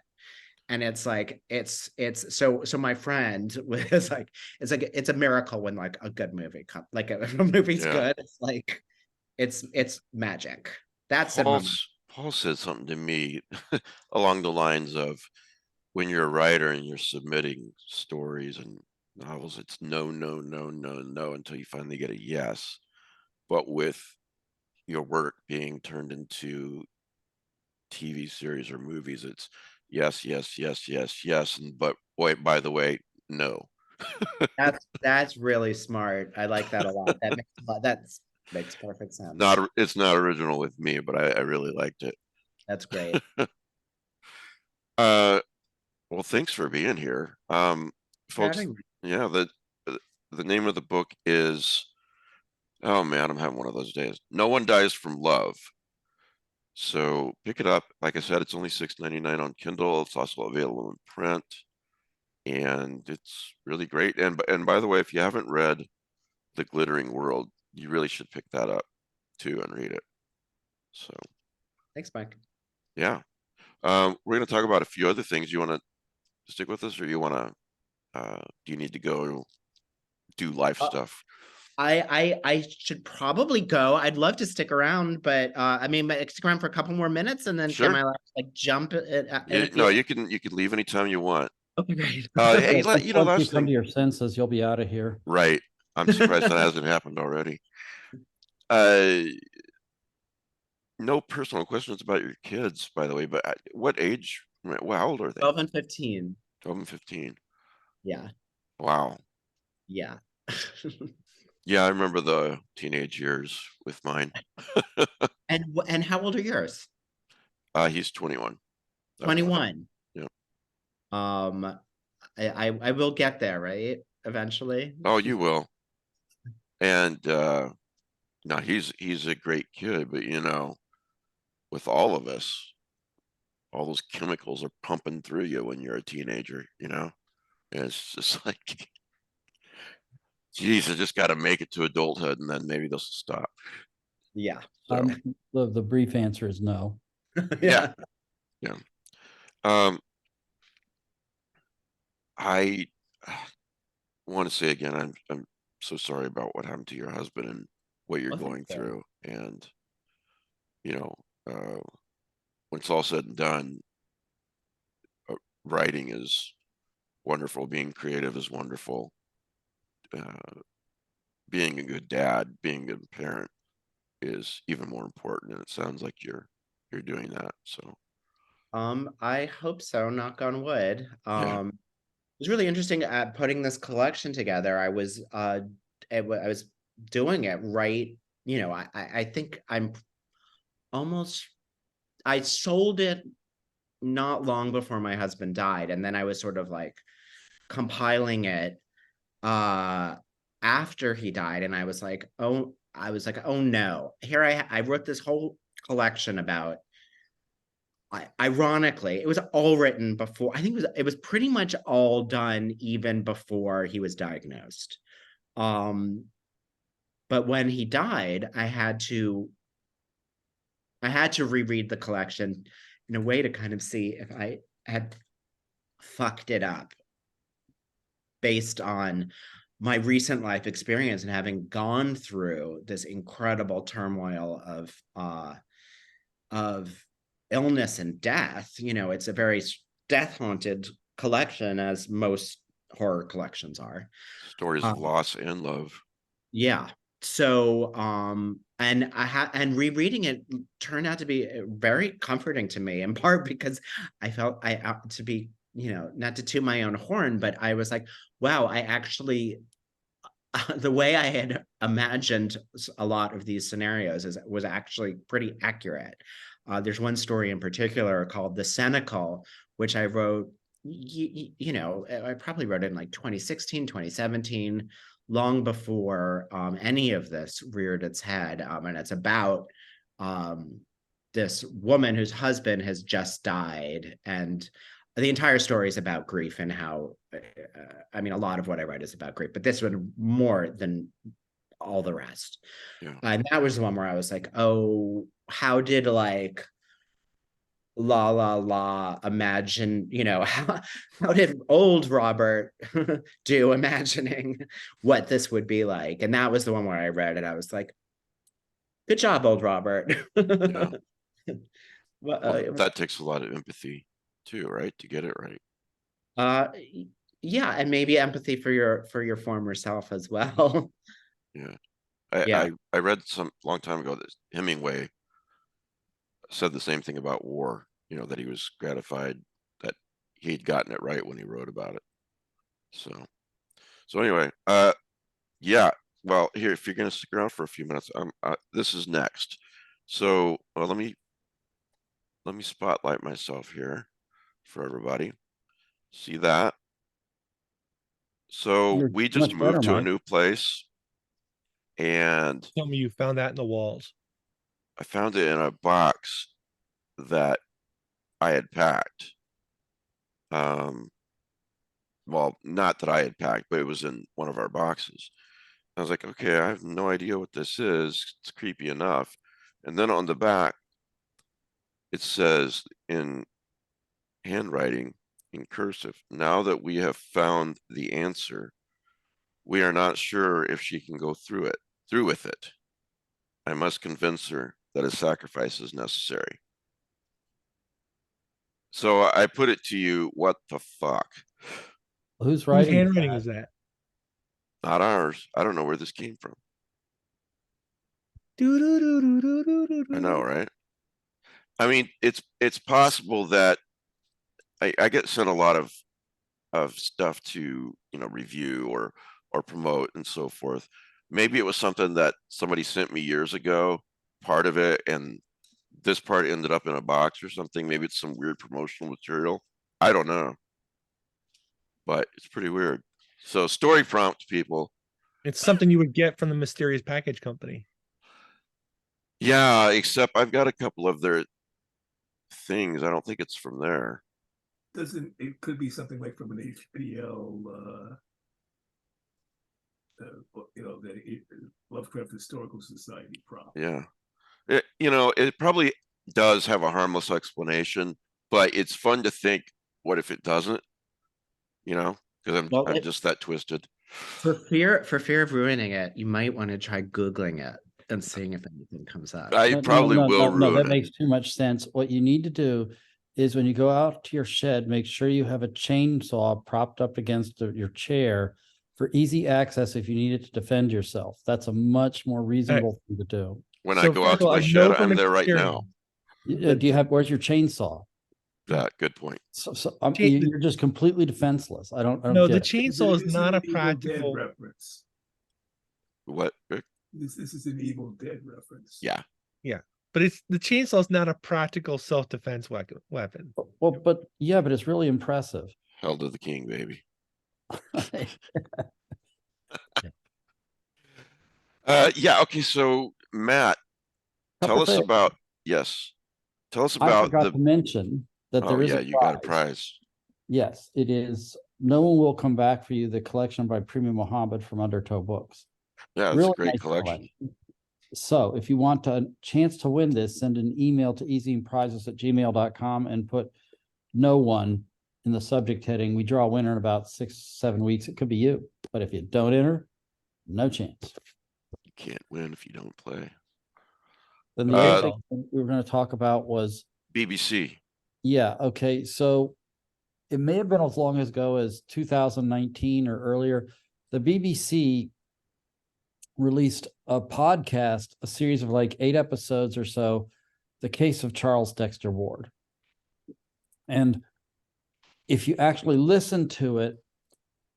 And it's like, it's so my friend was like, it's a miracle when like a good movie comes, like if a movie's good, it's like it's magic. That's it. Paul said something to me along the lines of, when you're a writer and you're submitting stories and novels, it's no, no, no, no, no until you finally get a yes. But with your work being turned into TV series or movies, it's yes, yes, yes, yes, yes, and but wait, by the way, no. That's really smart. I like that a lot. That makes perfect sense. It's not original with me, but I really liked it. That's great. Well, thanks for being here. Folks, Having yeah, the name of the book is, oh man, I'm having one of those days. No One Dies from Love. So pick it up. Like I said, it's only $6.99 on Kindle. It's also available in print, and it's really great. And by the way, if you haven't read The Glittering World, you really should pick that up too and read it. So Thanks, Mike. yeah, we're going to talk about a few other things. You want to stick with us, or you want to? Do you need to go do life stuff? I should probably go. I'd love to stick around, but I mean, stick around for a couple more minutes, and then Sure. can I like jump No, you can leave anytime you want. Okay, great. Hey, Once you know, you last come thing, to your senses, you'll be out of here. right? I'm surprised that hasn't happened already. No personal questions about your kids, by the way, but what age? Well, how old are they? 12 and 15. 12 and 15. Yeah. Wow. Yeah. Yeah, I remember the teenage years with mine. And how old are yours? He's 21. 21. Yeah. I will get there, right? Eventually. Oh, you will. And no, he's a great kid, but you know, with all of us, all those chemicals are pumping through you when you're a teenager, you know? And it's just like, geez, I just got to make it to adulthood, and then maybe they'll stop. Yeah. So, The brief answer is no. yeah. Yeah. I want to say again, I'm so sorry about what happened to your husband and what you're going through. And, you know, when it's all said and done, writing is wonderful. Being creative is wonderful. Being a good dad, being a good parent is even more important. And it sounds like you're doing that. So, I hope so, knock on wood. yeah. It was really interesting at putting this collection together. I was doing it right. You know, I think I sold it not long before my husband died, and then I was sort of like compiling it after he died, and I was like, oh no. Here I wrote this whole collection about, ironically, it was all written before, I think it was pretty much all done even before he was diagnosed. But when he died, I had to reread the collection in a way to kind of see if I had fucked it up based on my recent life experience and having gone through this incredible turmoil of illness and death. It's a very death haunted collection, as most horror collections are. Stories of loss and love. Yeah. So, and rereading it turned out to be very comforting to me, in part because I felt to be, not to toot my own horn, but I was like, wow, I actually, the way I had imagined a lot of these scenarios was actually pretty accurate. There's one story in particular called The Cenacle, which I wrote, I probably wrote it in like 2016, 2017, long before any of this reared its head. And it's about this woman whose husband has just died. And the entire story is about grief and how, a lot of what I write is about grief, but this one more than all the rest. Yeah. And that was the one where I was like, oh, how did like la la la imagine, how did old Robert do imagining what this would be like? And that was the one where I read it. I was like, good job, old Robert. Yeah. Well, that takes a lot of empathy too, right? To get it right. Yeah, and maybe empathy for your former self as well. Yeah. Yeah. I read some long time ago that Hemingway said the same thing about war, that he was gratified that he'd gotten it right when he wrote about it. So anyway, yeah, well, here, if you're going to stick around for a few minutes, this is next. So let me spotlight myself here for everybody. See that? So You're we just much moved better, to a Mark. new place, and Tell me you found that in the walls. I found it in a box that I had packed. Well, not that I had packed, but it was in one of our boxes. I was like, okay, I have no idea what this is. It's creepy enough. And then on the back, it says in handwriting, in cursive, now that we have found the answer, we are not sure if she can go through with it. I must convince her that a sacrifice is necessary. So I put it to you, what the fuck? Who's Whose writing handwriting that? is that? Not ours. I don't know where this came from. I know, right? I mean, it's possible that I get sent a lot of stuff to, review or promote and so forth. Maybe it was something that somebody sent me years ago, part of it, and this part ended up in a box or something. Maybe it's some weird promotional material. I don't know, but it's pretty weird. So story prompt, people. It's something you would get from the mysterious package company. Yeah, except I've got a couple of their things. I don't think it's from there. It could be something like from an HPL, the Lovecraft Historical Society prop. Yeah. It probably does have a harmless explanation, but it's fun to think, what if it doesn't? Because I'm just that twisted. For fear of ruining it, you might want to try Googling it and seeing if anything comes up. I probably will ruin that it. makes too much sense. What you need to do is when you go out to your shed, make sure you have a chainsaw propped up against your chair for easy access if you need it to defend yourself. That's a much more reasonable thing to do. When I go out to my shed, I'm there right now. Where's your chainsaw? Yeah, good point. So you're just completely defenseless. I don't No, the get it. chainsaw is not a Evil Dead practical reference. What, Rick? This is an Evil Dead reference. Yeah. but the chainsaw is not a practical self-defense weapon. Well, but it's really impressive. Hell to the king, baby. Yeah. Okay. So Matt, tell Couple us things. about, yes. Tell us I about forgot to mention that oh there is yeah, a you got a prize. prize. Yes, it is. No One Will Come Back for You, the collection by Premium Muhammad from Undertow Books. Yeah, it's a Really great nice collection. So if you want a chance to win this, send an email to easyprizes@gmail.com and put no one in the subject heading. We draw a winner in about 6-7 weeks. It could be you, but if you don't enter, no chance. You can't win if you don't play. Then the other thing we were going to talk about was BBC. yeah, okay. So it may have been as long ago as 2019 or earlier. The BBC released a podcast, a series of like 8 episodes or so, The Case of Charles Dexter Ward. And if you actually listen to it,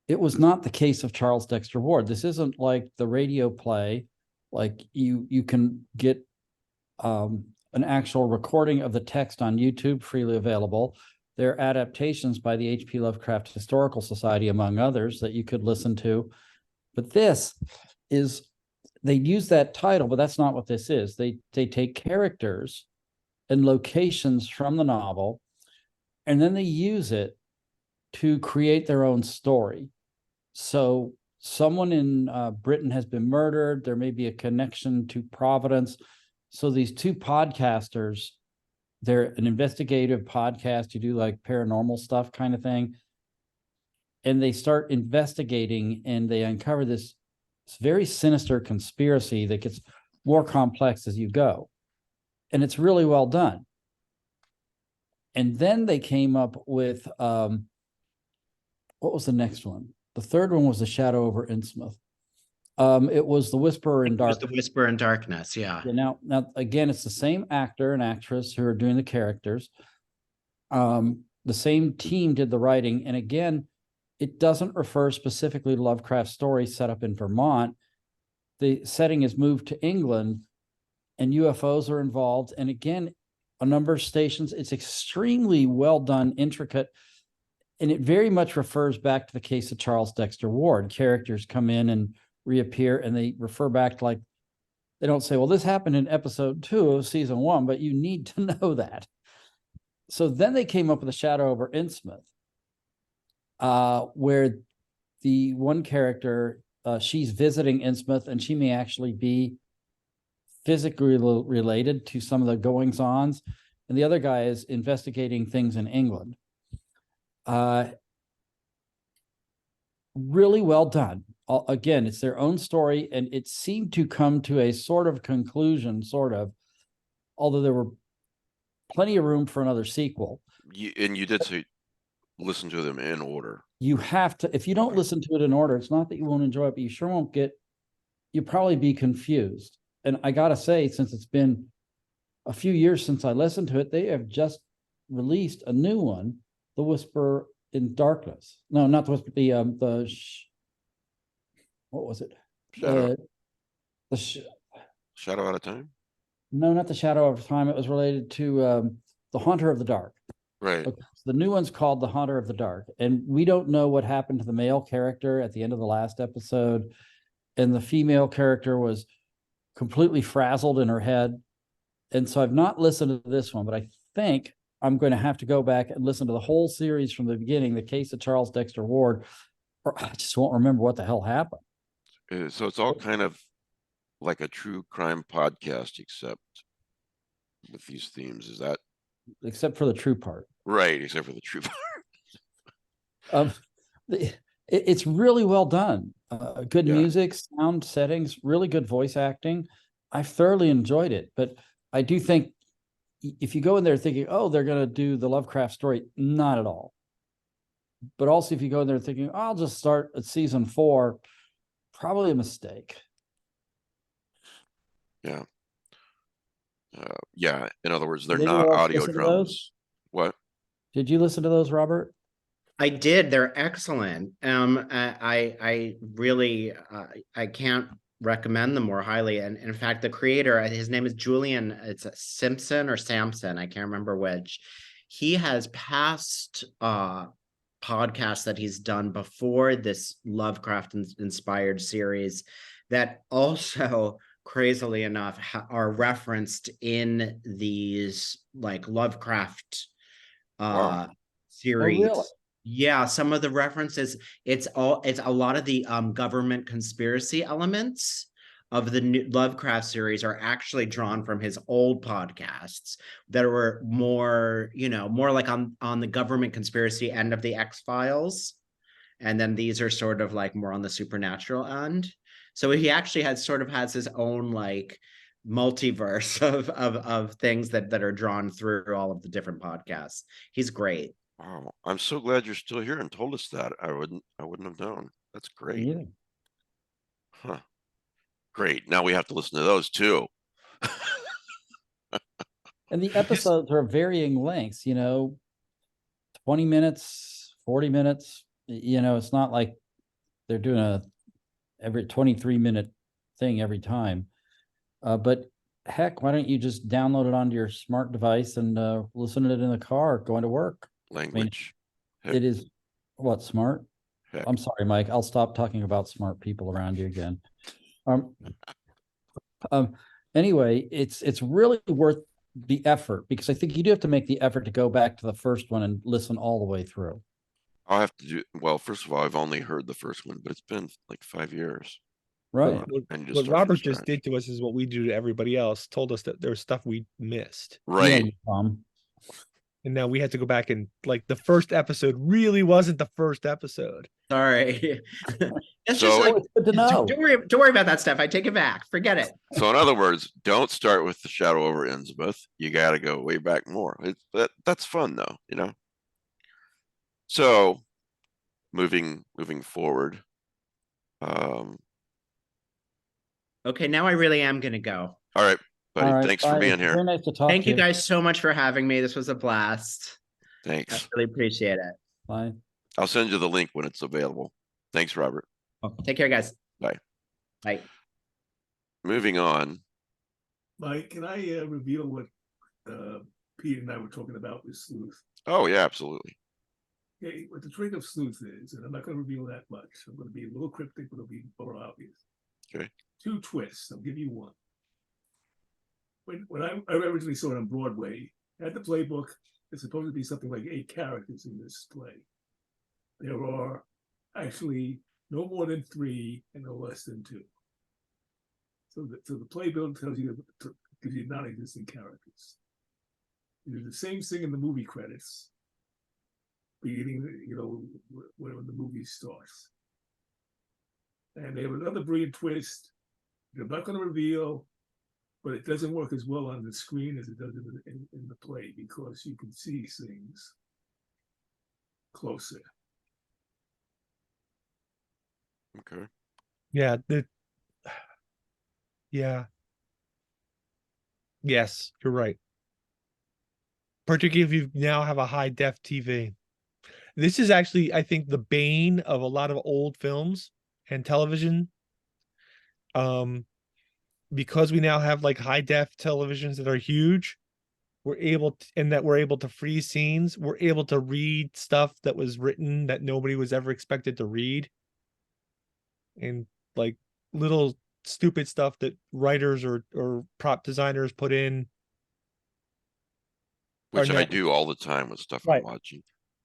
it was not the case of Charles Dexter Ward. This isn't like the radio play, like you can get an actual recording of the text on YouTube freely available. There are adaptations by the H.P. Lovecraft Historical Society, among others, that you could listen to. But this is, they use that title, but that's not what this is. They take characters and locations from the novel, and then they use it to create their own story. So someone in Britain has been murdered. There may be a connection to Providence. So these 2 podcasters, they're an investigative podcast. You do like paranormal stuff kind of thing. And they start investigating and they uncover this very sinister conspiracy that gets more complex as you go. And it's really well done. And then they came up with, what was the next one? The third one was The Shadow over Innsmouth. It was The Whisperer in Darkness. The Whisper in Darkness, yeah. Now again, it's the same actor and actress who are doing the characters. The same team did the writing, and again, it doesn't refer specifically to Lovecraft's story set up in Vermont. The setting is moved to England, and UFOs are involved. And again, a number of stations. It's extremely well done, intricate, and it very much refers back to the case of Charles Dexter Ward. Characters come in and reappear, and they refer back to, like, they don't say, well, this happened in episode 2 of season 1, but you need to know that. So then they came up with A Shadow over Innsmouth, where the one character, she's visiting Innsmouth, and she may actually be physically related to some of the goings-ons, and the other guy is investigating things in England. Really well done. Again, it's their own story, and it seemed to come to a sort of conclusion, although there were plenty of room for another sequel. And you did say listen to them in order. You have to, if you don't listen to it in order, it's not that you won't enjoy it, but you sure won't you'll probably be confused. And I gotta say, since it's been a few years since I listened to it, they have just released a new one, The Whisper in Darkness. No, not the Whisper, what was it? Shadow. Shadow Out of Time? No, not The Shadow of Time. It was related to The Haunter of the Dark. Right. Okay. So the new one's called The Haunter of the Dark. And we don't know what happened to the male character at the end of the last episode. And the female character was completely frazzled in her head. And so I've not listened to this one, but I think I'm going to have to go back and listen to the whole series from the beginning, The Case of Charles Dexter Ward, or I just won't remember what the hell happened. So it's all kind of like a true crime podcast, except with these themes. Is that? Except for the true part. Right, except for the true part. It's really well done. Good music, sound, settings, really good voice acting. I thoroughly enjoyed it, but I do think if you go in there thinking, oh, they're going to do the Lovecraft story, not at all. But also if you go in there thinking, oh, I'll just start at season 4, probably a mistake. Yeah. Yeah. In other words, they're Did not anyone else audio listen to dramas. those? What? Did you listen to those, Robert? I did. They're excellent. I really, I can't recommend them more highly. And in fact, the creator, his name is Julian, it's Simpson or Samson, I can't remember which. He has past podcasts that he's done before this Lovecraft inspired series that also, crazily enough, are referenced in these like Lovecraft Wow. series. really? Yeah, some of the references, it's a lot of the government conspiracy elements of the new Lovecraft series are actually drawn from his old podcasts that were more, more like on the government conspiracy end of the X-Files. And then these are sort of like more on the supernatural end. So he actually has his own like multiverse of things that are drawn through all of the different podcasts. He's great. Wow. I'm so glad you're still here and told us that. I wouldn't have known. That's great. Yeah. Huh. Great. Now we have to listen to those too. And the episodes are varying lengths, 20 minutes, 40 minutes. It's not like they're doing every 23-minute thing every time. But heck, why don't you just download it onto your smart device and listen to it in the car going to work? Language. It is what, smart? Heck. I'm sorry, Mike. I'll stop talking about smart people around you again. Anyway, it's really worth the effort, because I think you do have to make the effort to go back to the first one and listen all the way through. I'll have to do, well, first of all, I've only heard the first one, but it's been like 5 years. Right. And you just What start from Robert just scratch. did to us is what we do to everybody else. Told us that there was stuff we missed, Right. and now we had to go back and like the first episode really wasn't the first episode. Sorry. It's So- just like, It's good to know. don't worry about that stuff. I take it back. Forget it. So in other words, don't start with the Shadow over Innsmouth. You got to go way back more. That's fun though, So moving forward. Okay, now I really am gonna go. All right, buddy. All right, Thanks for bye. being here. Very nice to talk Thank to you guys so much for having me. This was a blast. I Thanks. really appreciate it. Bye. I'll send you the link when it's available. Thanks, Robert. Take care, guys. Bye. Bye. Moving on. Mike, can I reveal what Pete and I were talking about with sleuth? Oh yeah, absolutely. Okay, what the trait of sleuth is, and I'm not going to reveal that much. I'm going to be a little cryptic, but it'll be more obvious. Okay. 2 twists. I'll give you one. When I originally saw it on Broadway, I had the playbook. There's supposed to be something like 8 characters in this play. There are actually no more than 3 and no less than 2. So the playbill tells you, gives you non-existent characters. You do the same thing in the movie credits, beginning, when the movie starts. And they have another brilliant twist. I'm not going to reveal, but it doesn't work as well on the screen as it does in the play, because you can see things closer. Okay. Yeah. Yeah. Yes, you're right. Particularly if you now have a high def TV. This is actually, I think, the bane of a lot of old films and television. Because we now have like high def televisions that are huge, we're able to freeze scenes. We're able to read stuff that was written that nobody was ever expected to read. And like little stupid stuff that writers or prop designers put in. Which now, I do all the time with stuff Right. I'm watching.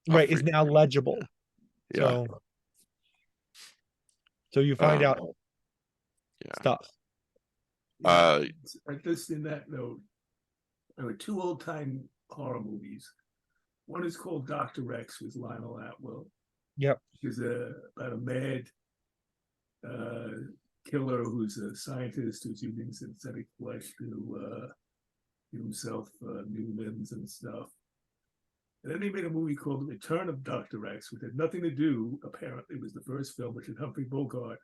Right, is now legible. Yeah. So you find out stuff. Just in that note, there were 2 old-time horror movies. One is called Dr. X with Lionel Atwill. Yep. Which is about a mad killer who's a scientist who's using synthetic flesh to give himself new limbs and stuff. And then they made a movie called The Return of Dr. X, which had nothing to do, apparently, it was the first film, which had Humphrey Bogart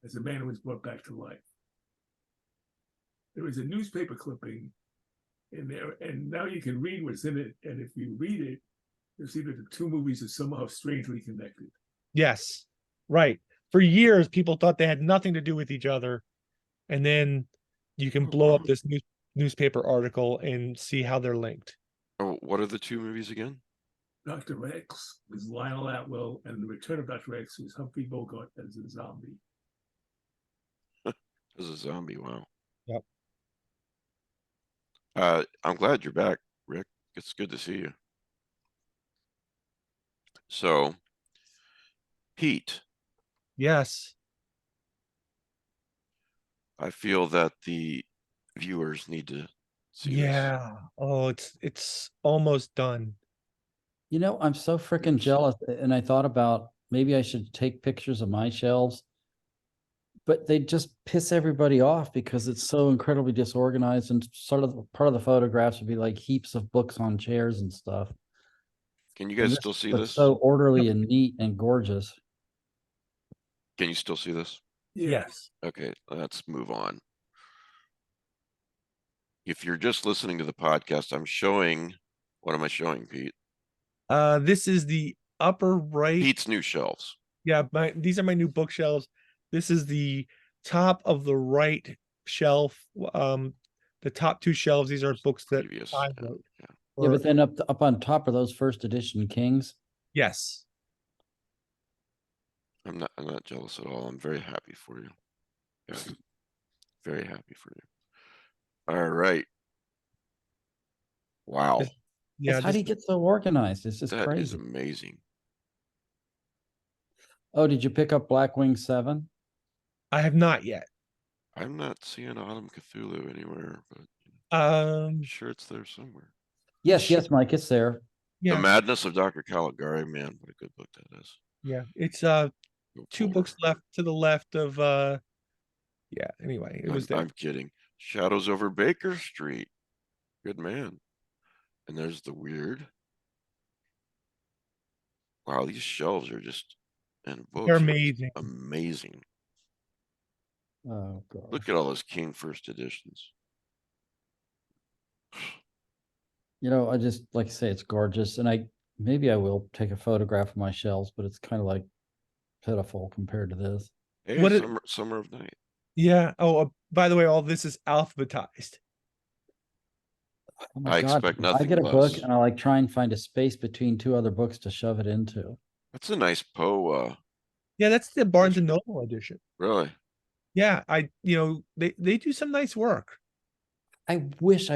as a man who was brought back to life. There is a newspaper clipping in there, and now you can read what's in it. And if you read it, you'll see that the 2 movies are somehow strangely connected. Yes, right. For years, people thought they had nothing to do with each other. And then you can blow up this newspaper article and see how they're linked. Oh, what are the 2 movies again? Dr. X was Lionel Atwill, and The Return of Dr. X was Humphrey Bogart as a zombie. As a zombie, wow. Yep. I'm glad you're back, Rick. It's good to see you. So, Pete, Yes. I feel that the viewers need to see this. Yeah. Oh, it's almost done. You know, I'm so freaking jealous. And I thought about maybe I should take pictures of my shelves, but they just piss everybody off because it's so incredibly disorganized. And sort of part of the photographs would be like heaps of books on chairs and stuff. Can you And guys this still see looks this? so orderly and neat and gorgeous. Can you still see this? Yes. Okay, let's move on. If you're just listening to the podcast, I'm showing, what am I showing, Pete? This is the upper right. Pete's new shelves. Yeah, these are my new bookshelves. This is the top of the right shelf. The top two shelves, these are books that Previous, I yeah, wrote. yeah. Yeah, but then up on top of those first edition Kings. Yes. I'm not jealous at all. I'm very happy for you. Yeah, very happy for you. All right. Wow, Yeah. How do you get so organized? It's just that is crazy. amazing. Oh, did you pick up Blackwing 7? I have not yet. I'm not seeing Autumn Cthulhu anywhere, but I'm Um, sure it's there somewhere. Yes, yes, Mike, it's there. The yeah, Madness of Dr. Caligari, man, what a good book that is. yeah. It's Go two forward. books left to the left of yeah, anyway, it was there. I'm kidding. Shadows over Baker Street. Good man. And there's the weird. Wow, these shelves are just, and books They're are just amazing. amazing. Oh, God. Look at all those King first editions. You know, I just like I say it's gorgeous, and maybe I will take a photograph of my shelves, but it's kind of like pitiful compared to this. Hey, What Summer of Night. Yeah. Oh, by the way, all this is alphabetized. Oh my I God! expect I nothing get a book less. and I like try and find a space between two other books to shove it into. That's a nice Poe. Yeah, that's the Barnes and Noble edition. Really? Yeah, they do some nice work. I wish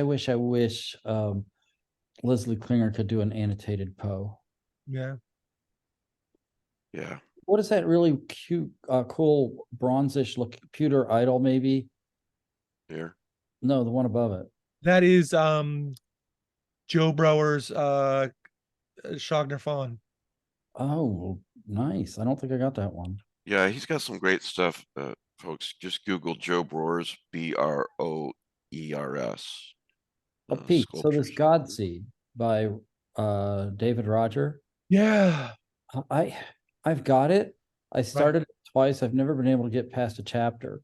Leslie Klinger could do an annotated Poe. Yeah. Yeah. What is that really cute, cool bronzish look pewter idol? Maybe Here. no, the one above it. That is Joe Brower's Schogner Fawn. Oh, nice. I don't think I got that one. Yeah, he's got some great stuff. Folks, just Google Joe Broers, Broers. Oh, Pete. So this Sculptures. Godseed by David Roger. Yeah. I've got it. I started it twice. I've never been able to get past a chapter.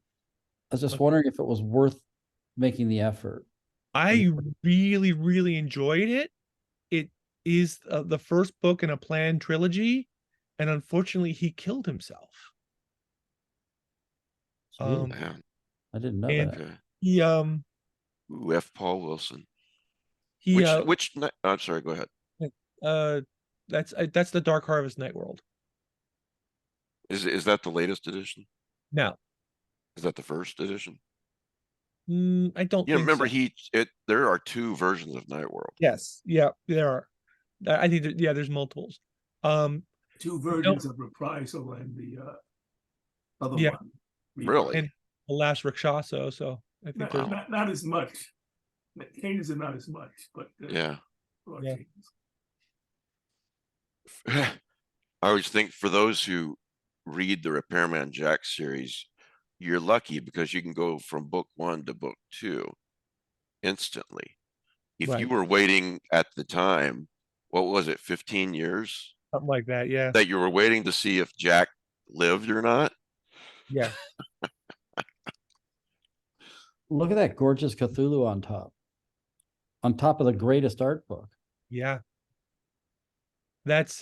I was just wondering if it was worth making the effort. I really, really enjoyed it. It is the first book in a planned trilogy, and unfortunately, he killed himself. Gee, Man. I didn't know and that. Okay. he Ooh, F. Paul Wilson. he I'm sorry, go ahead. that's the Dark Harvest Night World. Is that the latest edition? No, Is that the first edition? I don't You know, think remember so. there are two versions of Night World. Yes, yeah, there are. I think there's multiples. Two versions of Reprisal and the other Yeah. one. Really? And the last Rakshasa, so I think there's Not as much. Changes are not as much, but Yeah. Yeah. I always think for those who read the Repairman Jack series, you're lucky because you can go from book 1 to book 2 instantly. If you Right. were waiting at the time, what was it, 15 years Something like that, yeah. that you were waiting to see if Jack lived or not? Yeah. Look at that gorgeous Cthulhu on top of the greatest art book. Yeah. That's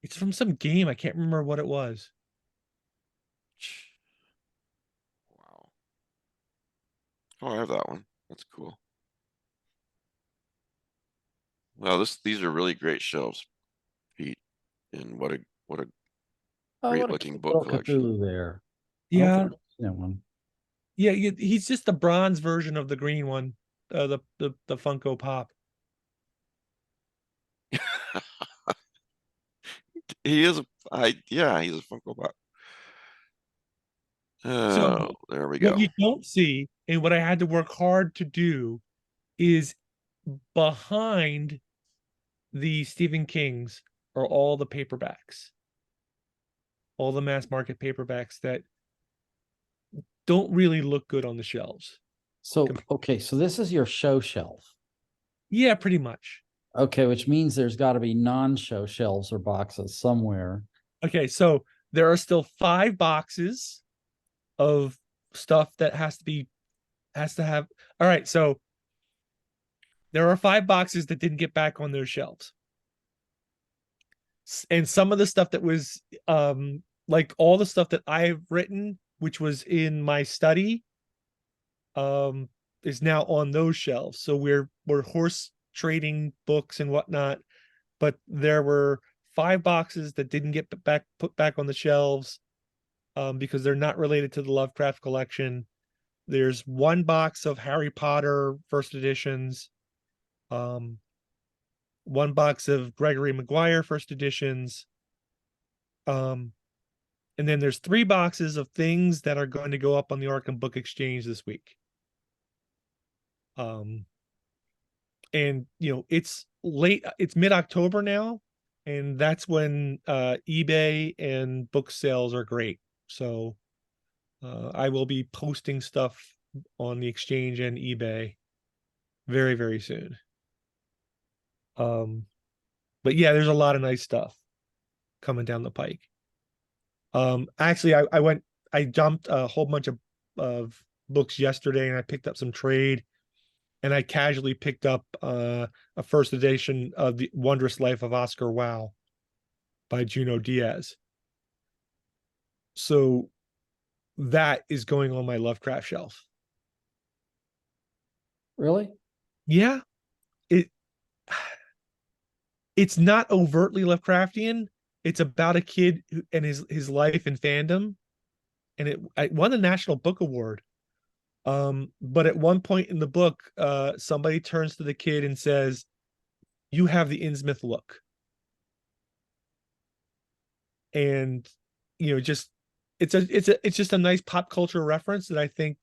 it's from some game. I can't remember what it was. Wow. Oh, I have that one. That's cool. Well, these are really great shelves, Pete. And what a Oh, great what a looking cute book little collection. Cthulhu there. Yeah. one. Yeah, he's just the bronze version of the green one, the Funko Pop. He is yeah, he's a Funko Pop. So Oh, there we what go. you don't see, and what I had to work hard to do, is behind the Stephen Kings are all the paperbacks, all the mass market paperbacks that don't really look good on the shelves. So, okay, so this is your show shelf. Yeah, pretty much. Okay, which means there's got to be non-show shelves or boxes somewhere. Okay, so there are still 5 boxes of stuff that has to have. All right, so there are 5 boxes that didn't get back on their shelves. And some of the stuff that was like all the stuff that I've written, which was in my study, is now on those shelves. So we're horse trading books and whatnot, but there were 5 boxes that didn't get put back on the shelves because they're not related to the Lovecraft collection. There's 1 box of Harry Potter first editions, 1 box of Gregory Maguire first editions, and then there's 3 boxes of things that are going to go up on the Arkham Book Exchange this week. And it's mid-October now, and that's when eBay and book sales are great. So I will be posting stuff on the exchange and eBay very, very soon. But yeah, there's a lot of nice stuff coming down the pike. Actually, I dumped a whole bunch of books yesterday, and I picked up some trade, and I casually picked up a first edition of The Wondrous Life of Oscar Wilde by Junot Diaz. So that is going on my Lovecraft shelf. Really? Yeah. It's not overtly Lovecraftian. It's about a kid and his life in fandom, and it won the National Book Award. But at one point in the book, somebody turns to the kid and says, "You have the Innsmouth look." And just it's just a nice pop culture reference that I think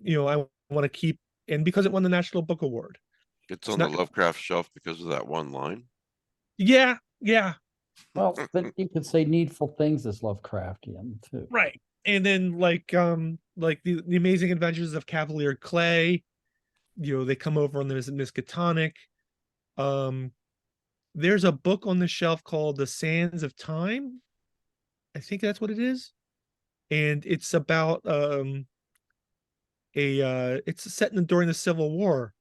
I want to keep, and because it won the National Book Award. It's on the Lovecraft shelf because of that one line. Yeah. Well, then you could say Needful Things is Lovecraftian too. Right. And then like the Amazing Adventures of Cavalier Clay, they come over on the Miskatonic. There's a book on the shelf called The Sands of Time. I think that's what it is. And it's about it's set during the Civil War,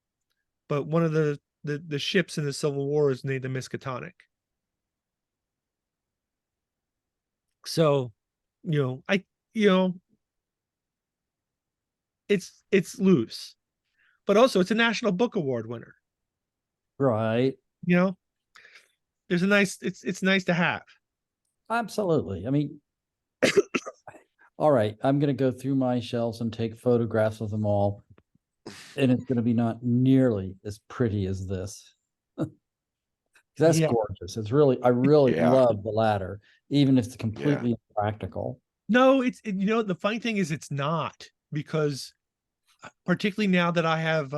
but one of the ships in the Civil War is named the Miskatonic. So, it's loose, but also it's a National Book Award winner. Right. There's it's nice to have. Absolutely. I mean, all right, I'm going to go through my shelves and take photographs of them all. And it's going to be not nearly as pretty as this. That's gorgeous. I really love the ladder, even if it's completely impractical. No, the funny thing is it's not, because particularly now that I have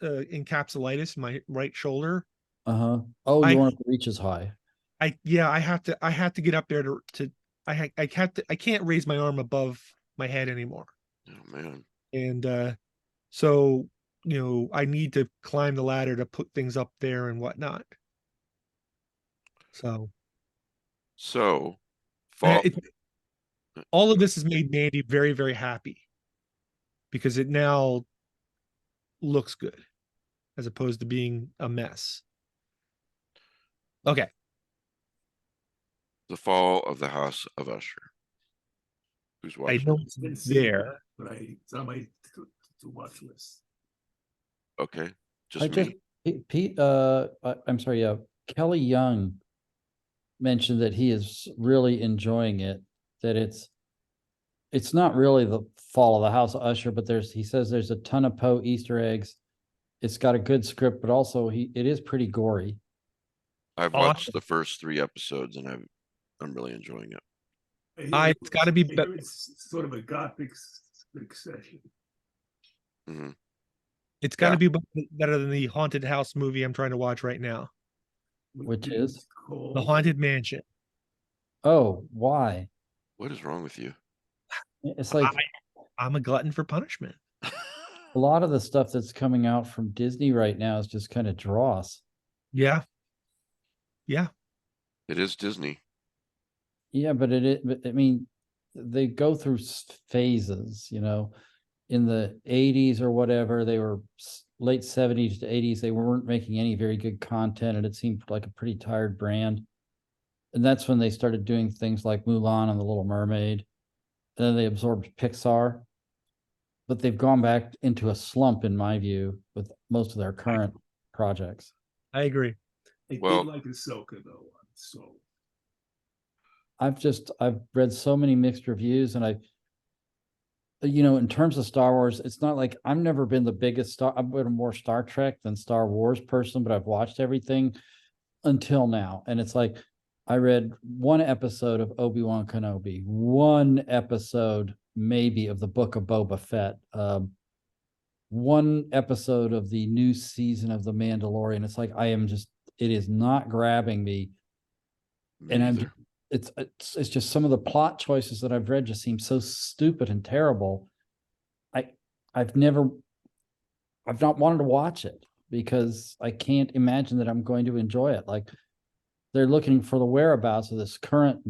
encapsulitis in my right shoulder. Oh, you want it to reach as high. I have to get up there I can't raise my arm above my head anymore. Oh man. And so I need to climb the ladder to put things up there and whatnot. So all of this has made Mandy very, very happy, because it now looks good as opposed to being a mess. Okay. The Fall of the House of Usher. Who's watching? I know it's there. But it's on my to watch list. Okay. Just me. Pete, I'm sorry, Kelly Young mentioned that he is really enjoying it, that it's it's not really the fall of the House of Usher, but he says there's a ton of Poe Easter eggs. It's got a good script, but also it is pretty gory. I've Awesome. watched the first 3 episodes and I'm really enjoying it. It's got to be It's sort of a gothic succession. Hmm. It's got to be better than the haunted house movie I'm trying to watch right now. Which is? The Haunted Mansion. Oh, why? What is wrong with you? It's like I'm a glutton for punishment. a lot of the stuff that's coming out from Disney right now is just kind of dross. Yeah. It is Disney. Yeah, but but I mean, they go through phases, you know. In the 80s or whatever, they were late 70s to 80s, they weren't making any very good content, and it seemed like a pretty tired brand. And that's when they started doing things like Mulan and The Little Mermaid. And then they absorbed Pixar. But they've gone back into a slump, in my view, with most of their current projects. I agree. I Well- did like Ahsoka though. So I've read so many mixed reviews, and in terms of Star Wars, it's not like I've never been the biggest I've been more Star Trek than Star Wars person, but I've watched everything until now. And it's like, I read 1 episode of Obi-Wan Kenobi, 1 episode maybe of the Book of Boba Fett, 1 episode of the new season of The Mandalorian. It's like, it is not grabbing me. Me It's just some of the plot choices that I've read just seem so stupid and terrible. I've not wanted to watch it because I can't imagine that I'm going to enjoy it. Like, they're looking for the whereabouts of this current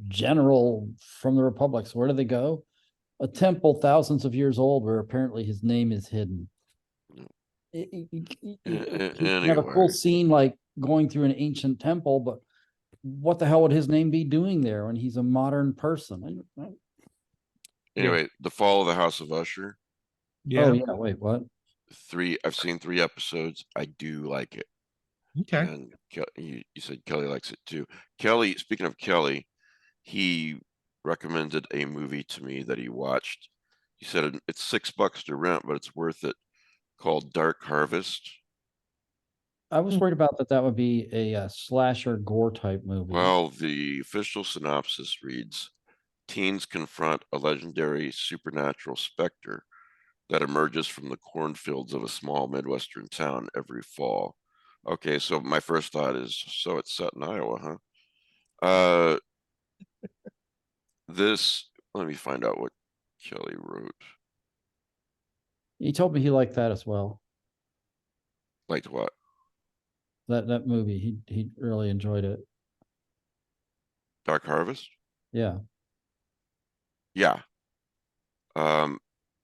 general from the Republic. So where do they go? A temple thousands of years old where apparently his name is hidden. You have a cool Anyway. scene like going through an ancient temple, but what the hell would his name be doing there when he's a modern person? Anyway, The Fall of the House of Usher. Yeah. Oh yeah, wait, what? I've seen 3 episodes. I do like it. Okay. And you said Kelly likes it too. Kelly, speaking of Kelly, he recommended a movie to me that he watched. He said it's $6 to rent, but it's worth it, called Dark Harvest. I was worried about that would be a slasher gore type movie. Well, the official synopsis reads, teens confront a legendary supernatural specter that emerges from the cornfields of a small Midwestern town every fall. Okay, so my first thought is, so it's set in Iowa, huh? Let me find out what Kelly wrote. He told me he liked that as well. Liked what? That movie, he really enjoyed it. Dark Harvest? Yeah. Yeah.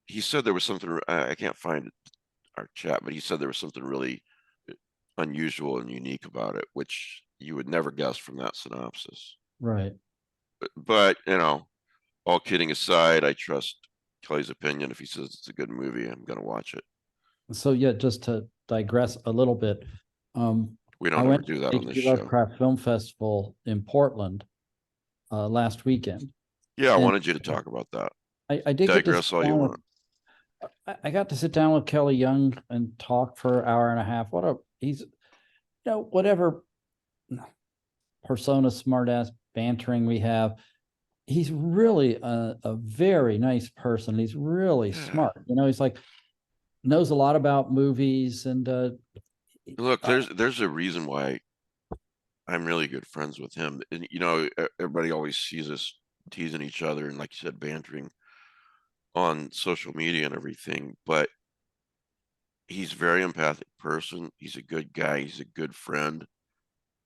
He said there was something, I can't find our chat, but he said there was something really unusual and unique about it, which you would never guess from that synopsis. Right. But all kidding aside, I trust Kelly's opinion. If he says it's a good movie, I'm going to watch it. So yeah, just to digress a little bit, We I don't ever went do to that the on this H.P. show. Lovecraft Film Festival in Portland last weekend. Yeah, I And wanted you to talk about that. I did get to Digress sit all you down with, want. I got to sit down with Kelly Young and talk for an hour and a half. He's, whatever persona, smartass bantering we have, he's really a very nice person. He's really smart. He's like, knows a lot about movies, and Look, there's a reason why I'm really good friends with him. And everybody always sees us teasing each other and, like you said, bantering on social media and everything, but he's a very empathic person. He's a good guy. He's a good friend.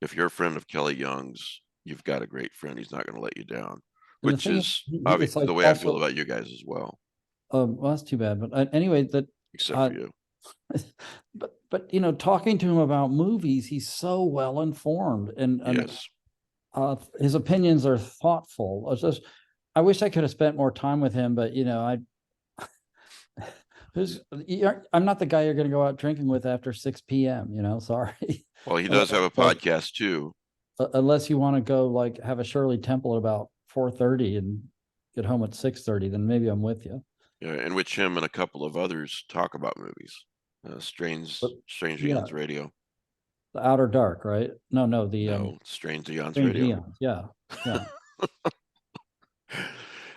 If you're a friend of Kelly Young's, you've got a great friend. He's not going to let you down, and the which thing is it's obviously like the way I feel also, about you guys as well, well, that's too bad. But anyway, except for you. but talking to him about movies, he's so well informed, and Yes. his opinions are thoughtful. I wish I could have spent more time with him, but I'm not the guy you're going to go out drinking with after 6 p.m. Sorry. Well, he does have a podcast too. Unless you want to go like have a Shirley Temple at about 4:30 and get home at 6:30, then maybe I'm with you. Yeah, in which him and a couple of others talk about movies. Strange yeah. Eons Radio. The Outer Dark, right? No, the No, Strange Eons Strange Radio. Eons. Yeah, yeah.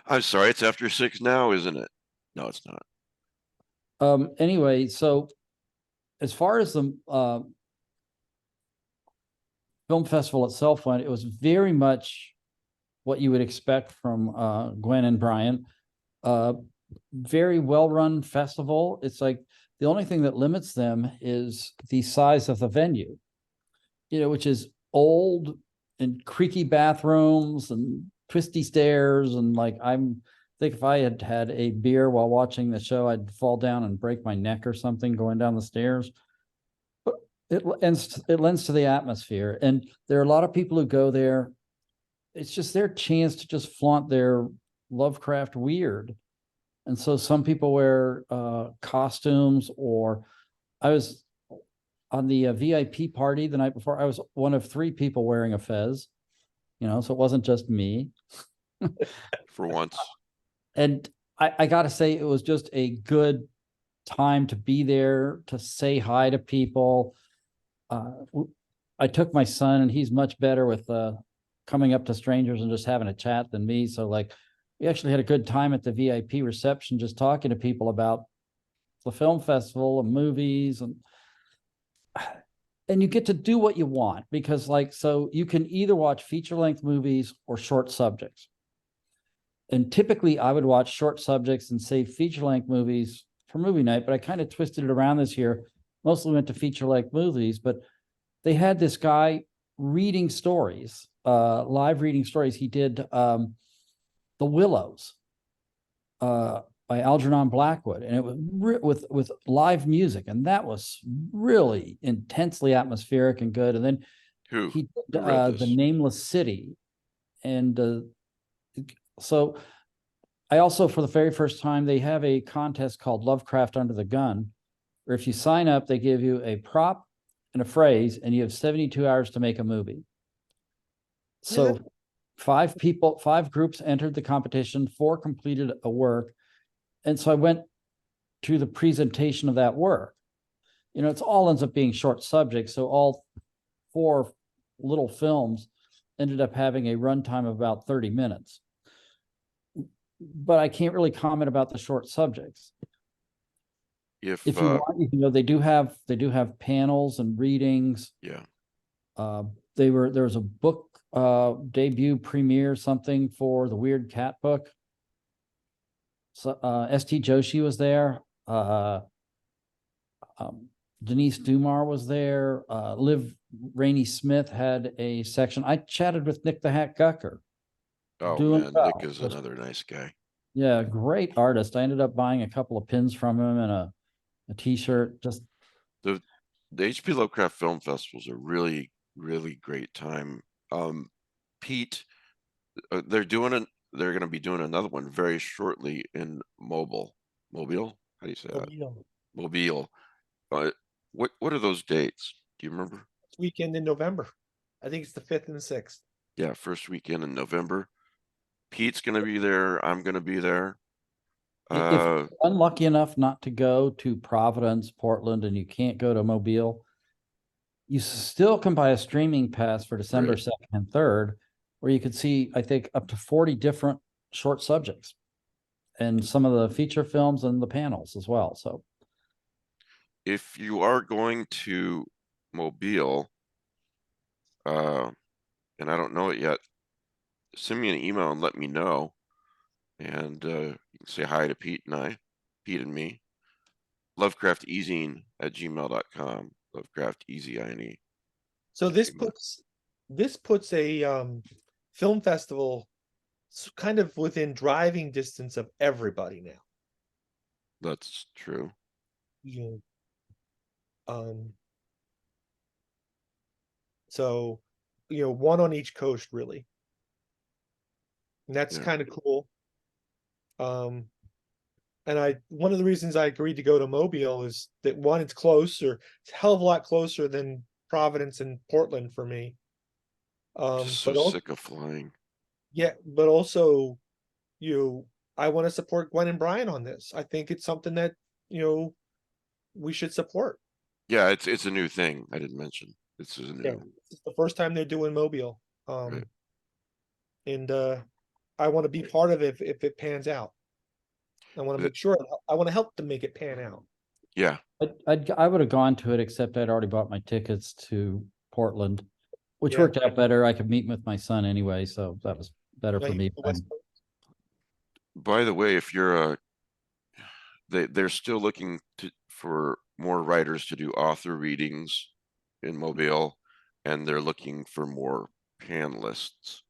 I'm sorry, it's after 6 now, isn't it? No, it's not. Anyway, so as far as the film festival itself went, it was very much what you would expect from Gwen and Brian. Very well-run festival. It's like the only thing that limits them is the size of the venue, which is old and creaky bathrooms and twisty stairs. And like, I think if I had had a beer while watching the show, I'd fall down and break my neck or something going down the stairs. But it lends to the atmosphere. And there are a lot of people who go there. It's just their chance to just flaunt their Lovecraft weird. And so some people wear costumes, or I was on the VIP party the night before. I was one of 3 people wearing a fez, so it wasn't just me. For once. And I got to say, it was just a good time to be there, to say hi to people. I took my son, and he's much better with coming up to strangers and just having a chat than me. So like, we actually had a good time at the VIP reception, just talking to people about the film festival and movies, and you get to do what you want, because like, so you can either watch feature-length movies or short subjects. And typically I would watch short subjects and save feature-length movies for movie night, but I kind of twisted it around this year. Mostly went to feature-length movies, but they had this guy reading stories, live reading stories. He did The Willows by Algernon Blackwood, and it was with live music, and that was really intensely atmospheric and good. And then he did The Nameless City, and so I also, for the very first time, they have a contest called Lovecraft Under the Gun, where if you sign up, they give you a prop and a phrase, and you have 72 hours to make a movie. So 5 groups entered the competition, 4 completed a work. And so I went to the presentation of that work. It's all ends up being short subjects. So all 4 little films ended up having a runtime of about 30 minutes. But I can't really comment about the short subjects. If you want, they do have panels and readings. Yeah. There was a book debut premiere, something for the Weird Cat book. So St. Joshi was there. Denise Dumar was there. Liv Rainey Smith had a section. I chatted with Nick the Hat Gucker. Oh man, Nick is another nice guy. Yeah, great artist. I ended up buying a couple of pins from him and a t-shirt. Just the HP Lovecraft Film Festivals are really, really great time. Pete, they're going to be doing another one very shortly in Mobile. How do you say that? Mobile. What are those dates? Do you remember? Weekend in November. I think it's the 5th and the 6th. Yeah, first weekend in November. Pete's going to be there. I'm going to be there. If you're unlucky enough not to go to Providence, Portland, and you can't go to Mobile, you still can buy a streaming pass for December 2nd and 3rd, where you could see, I think, up to 40 different short subjects and some of the feature films and the panels as well. So if you are going to Mobile, and I don't know it yet, send me an email and let me know. And you can say hi to Pete and me. LovecraftEasing@gmail.com. Lovecraft Easy. So this puts a film festival kind of within driving distance of everybody now. That's true. So one on each coast, really. And that's kind of cool. And one of the reasons I agreed to go to Mobile is that, one, it's closer. It's a hell of a lot closer than Providence and Portland for me. Just so sick of flying. Yeah, but also, I want to support Gwen and Brian on this. I think it's something that, we should support. Yeah, it's a new thing. I didn't mention. This is a Yeah, new. it's the first time they're doing Mobile. Right. And I want to be part of it if it pans out. I want to The- make sure, I want to help them make it pan out. Yeah, I would have gone to it, except I'd already bought my tickets to Portland, which Yeah. worked out better. I could meet with my son anyway, so that was better Yeah, for me. the West Coast. by the way, if you're a, they're still looking for more writers to do author readings in Mobile, and they're looking for more panelists.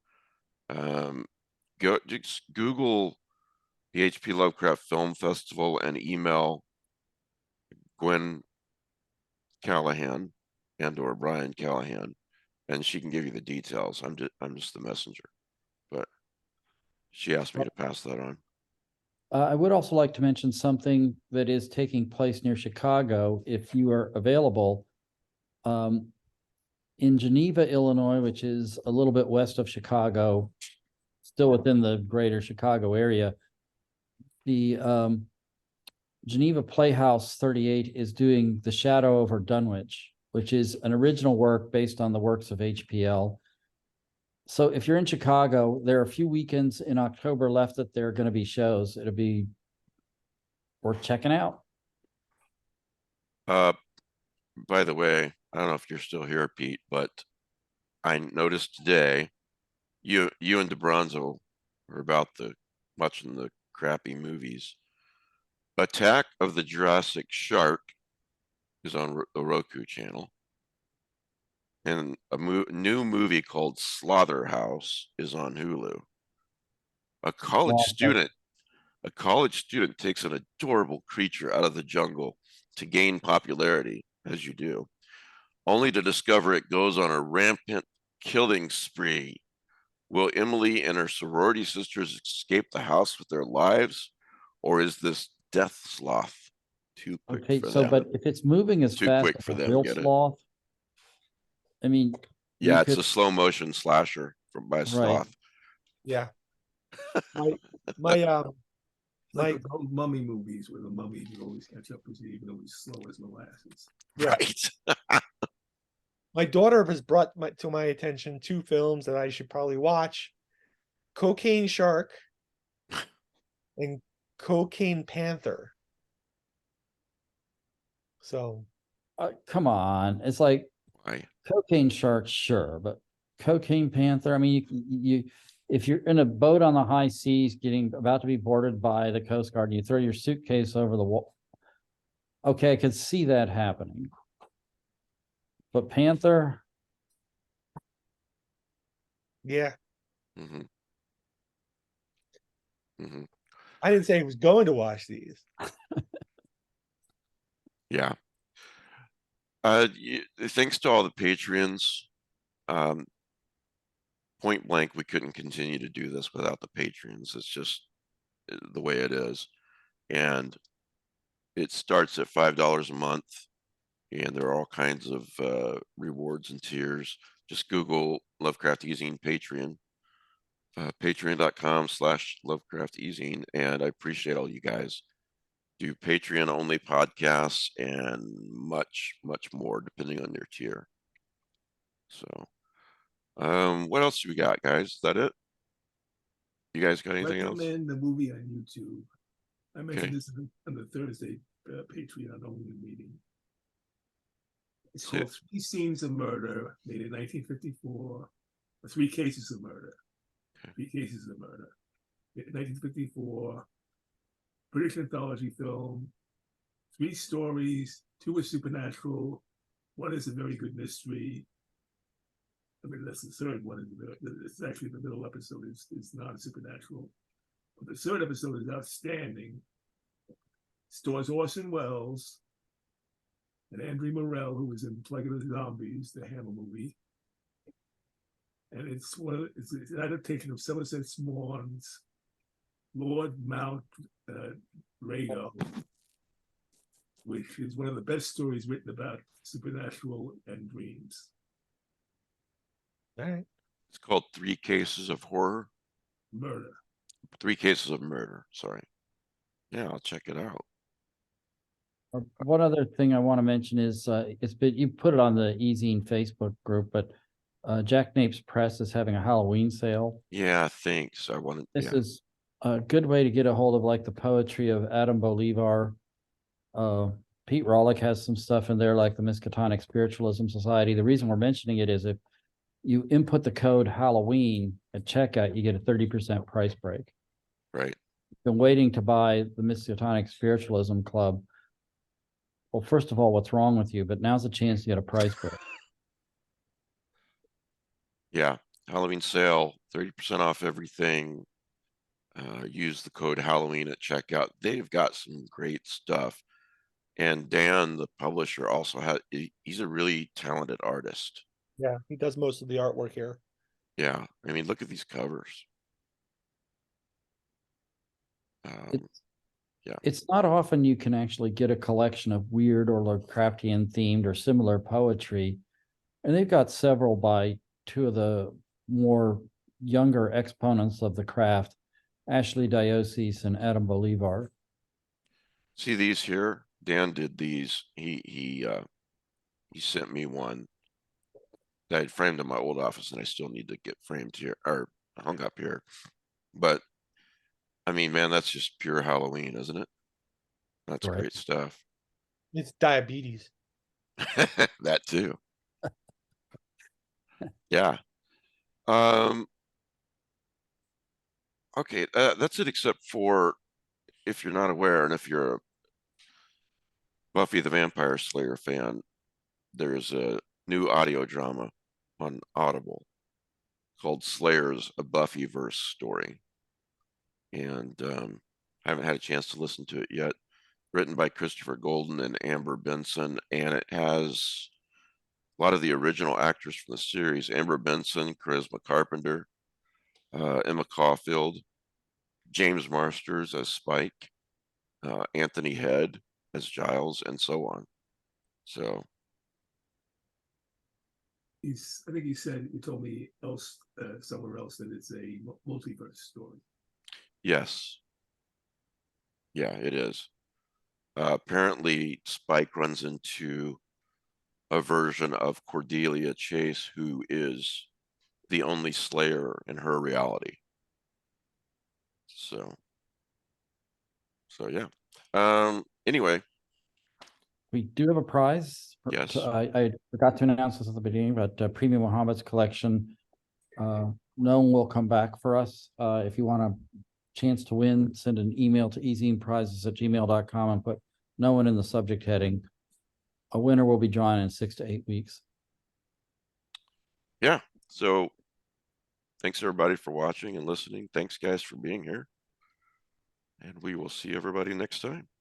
Go just Google the H.P. Lovecraft Film Festival and email Gwen Callahan or Brian Callahan, and she can give you the details. I'm just the messenger, but she asked me to pass that on. I would also like to mention something that is taking place near Chicago, if you are available. In Geneva, Illinois, which is a little bit west of Chicago, still within the greater Chicago area, the Geneva Playhouse 38 is doing The Shadow over Dunwich, which is an original work based on the works of HPL. So if you're in Chicago, there are a few weekends in October left that there are going to be shows. It'll be worth checking out. By the way, I don't know if you're still here, Pete, but I noticed today you and DeBronzo are about watching the crappy movies. Attack of the Jurassic Shark is on the Roku channel, and a new movie called Slaughterhouse is on Hulu. A college student takes an adorable creature out of the jungle to gain popularity, as you do, only to discover it goes on a rampant killing spree. Will Emily and her sorority sisters escape the house with their lives, or is this death sloth too quick Okay, for so them? but if it's moving as Too fast quick as for a them, real get it? sloth, I mean, Yeah, you it's could, a slow motion slasher by right. sloth. Yeah. My Like My- the old mummy movies where the mummy would always catch up with you, even though he's slow as molasses. Yeah. Right. my daughter has brought to my attention two films that I should probably watch: Cocaine Shark and Cocaine Panther. So Come on. It's like Why? Cocaine Shark, sure, but Cocaine Panther, I mean, you if you're in a boat on the high seas about to be boarded by the Coast Guard, and you throw your suitcase over the wall. Okay, I could see that happening. But Panther, yeah, Mm-hmm. Mm-hmm. I didn't say I was going to watch these. Yeah. Thanks to all the Patreons. Point blank, we couldn't continue to do this without the Patreons. It's just the way it is. And it starts at $5 a month, and there are all kinds of rewards and tiers. Just Google Lovecraft Easing Patreon, patreon.com/Lovecraft Easing. And I appreciate all you guys do Patreon only podcasts and much, much more depending on your tier. So, what else do we got, guys? Is that it? You guys got anything else? Recommend the movie on YouTube. I mentioned Okay. this on the Thursday Patreon only meeting. It's Say called it. 3 Scenes of Murder, made in 1954. 3 Cases of Murder. 3 Cases of Murder. 1954. British anthology film. 3 stories. 2 are supernatural. 1 is a very good mystery. I mean, that's the third one. It's actually the middle episode is not supernatural. But the third episode is outstanding. Stars Orson Welles and Andrew Morell, who was in Plague of the Zombies, the Hammer movie. And it's an adaptation of Somerset Maugham's Lord Mount Rago, which is one of the best stories written about supernatural and dreams. All right. It's called 3 Cases of Horror. Murder. 3 cases of murder. Sorry. Yeah, I'll check it out. One other thing I want to mention is you put it on the Eing Facebook group, but Jack Nape's Press is having a Halloween sale. Yeah, thanks. I wanted. This Yeah, is a good way to get a hold of like the poetry of Adam Bolivar. Pete Rawlik has some stuff in there like the Miskatonic Spiritualism Society. The reason we're mentioning it is if you input the code Halloween at checkout, you get a 30% price break. right. Been waiting to buy the Miskatonic Spiritualism Club. Well, first of all, what's wrong with you? But now's the chance to get a price break. Yeah, Halloween sale, 30% off everything. Use the code Halloween at checkout. They've got some great stuff. And Dan, the publisher, also he's a really talented artist. Yeah, he does most of the artwork here. Yeah, I mean, look at these covers. Yeah. It's not often you can actually get a collection of weird or Lovecraftian themed or similar poetry. And they've got several by two of the more younger exponents of the craft, Ashley Diocese and Adam Bolivar. See these here? Dan did these. He sent me one that I'd framed in my old office, and I still need to get framed here or hung up here. But I mean, man, that's just pure Halloween, isn't it? That's Right. great stuff. It's diabetes. That too. Yeah. Okay, that's it, except for if you're not aware, and if you're a Buffy the Vampire Slayer fan, there's a new audio drama on Audible called Slayers, a Buffyverse story. And I haven't had a chance to listen to it yet. Written by Christopher Golden and Amber Benson, and it has a lot of the original actors from the series: Amber Benson, Charisma Carpenter, Emma Caulfield, James Marsters as Spike, Anthony Head as Giles, and so on. So I think you told me somewhere else that it's a multiverse story. yes, yeah, it is. Apparently, Spike runs into a version of Cordelia Chase who is the only Slayer in her reality. So yeah. Anyway, We do have a prize. yes. I forgot to announce this at the beginning, but Premium Muhammad's collection, no one will come back for us. If you want a chance to win, send an email to easyprizes@gmail.com and put no one in the subject heading. A winner will be drawn in 6 to 8 weeks. Yeah. So thanks everybody for watching and listening. Thanks guys for being here. And we will see everybody next time.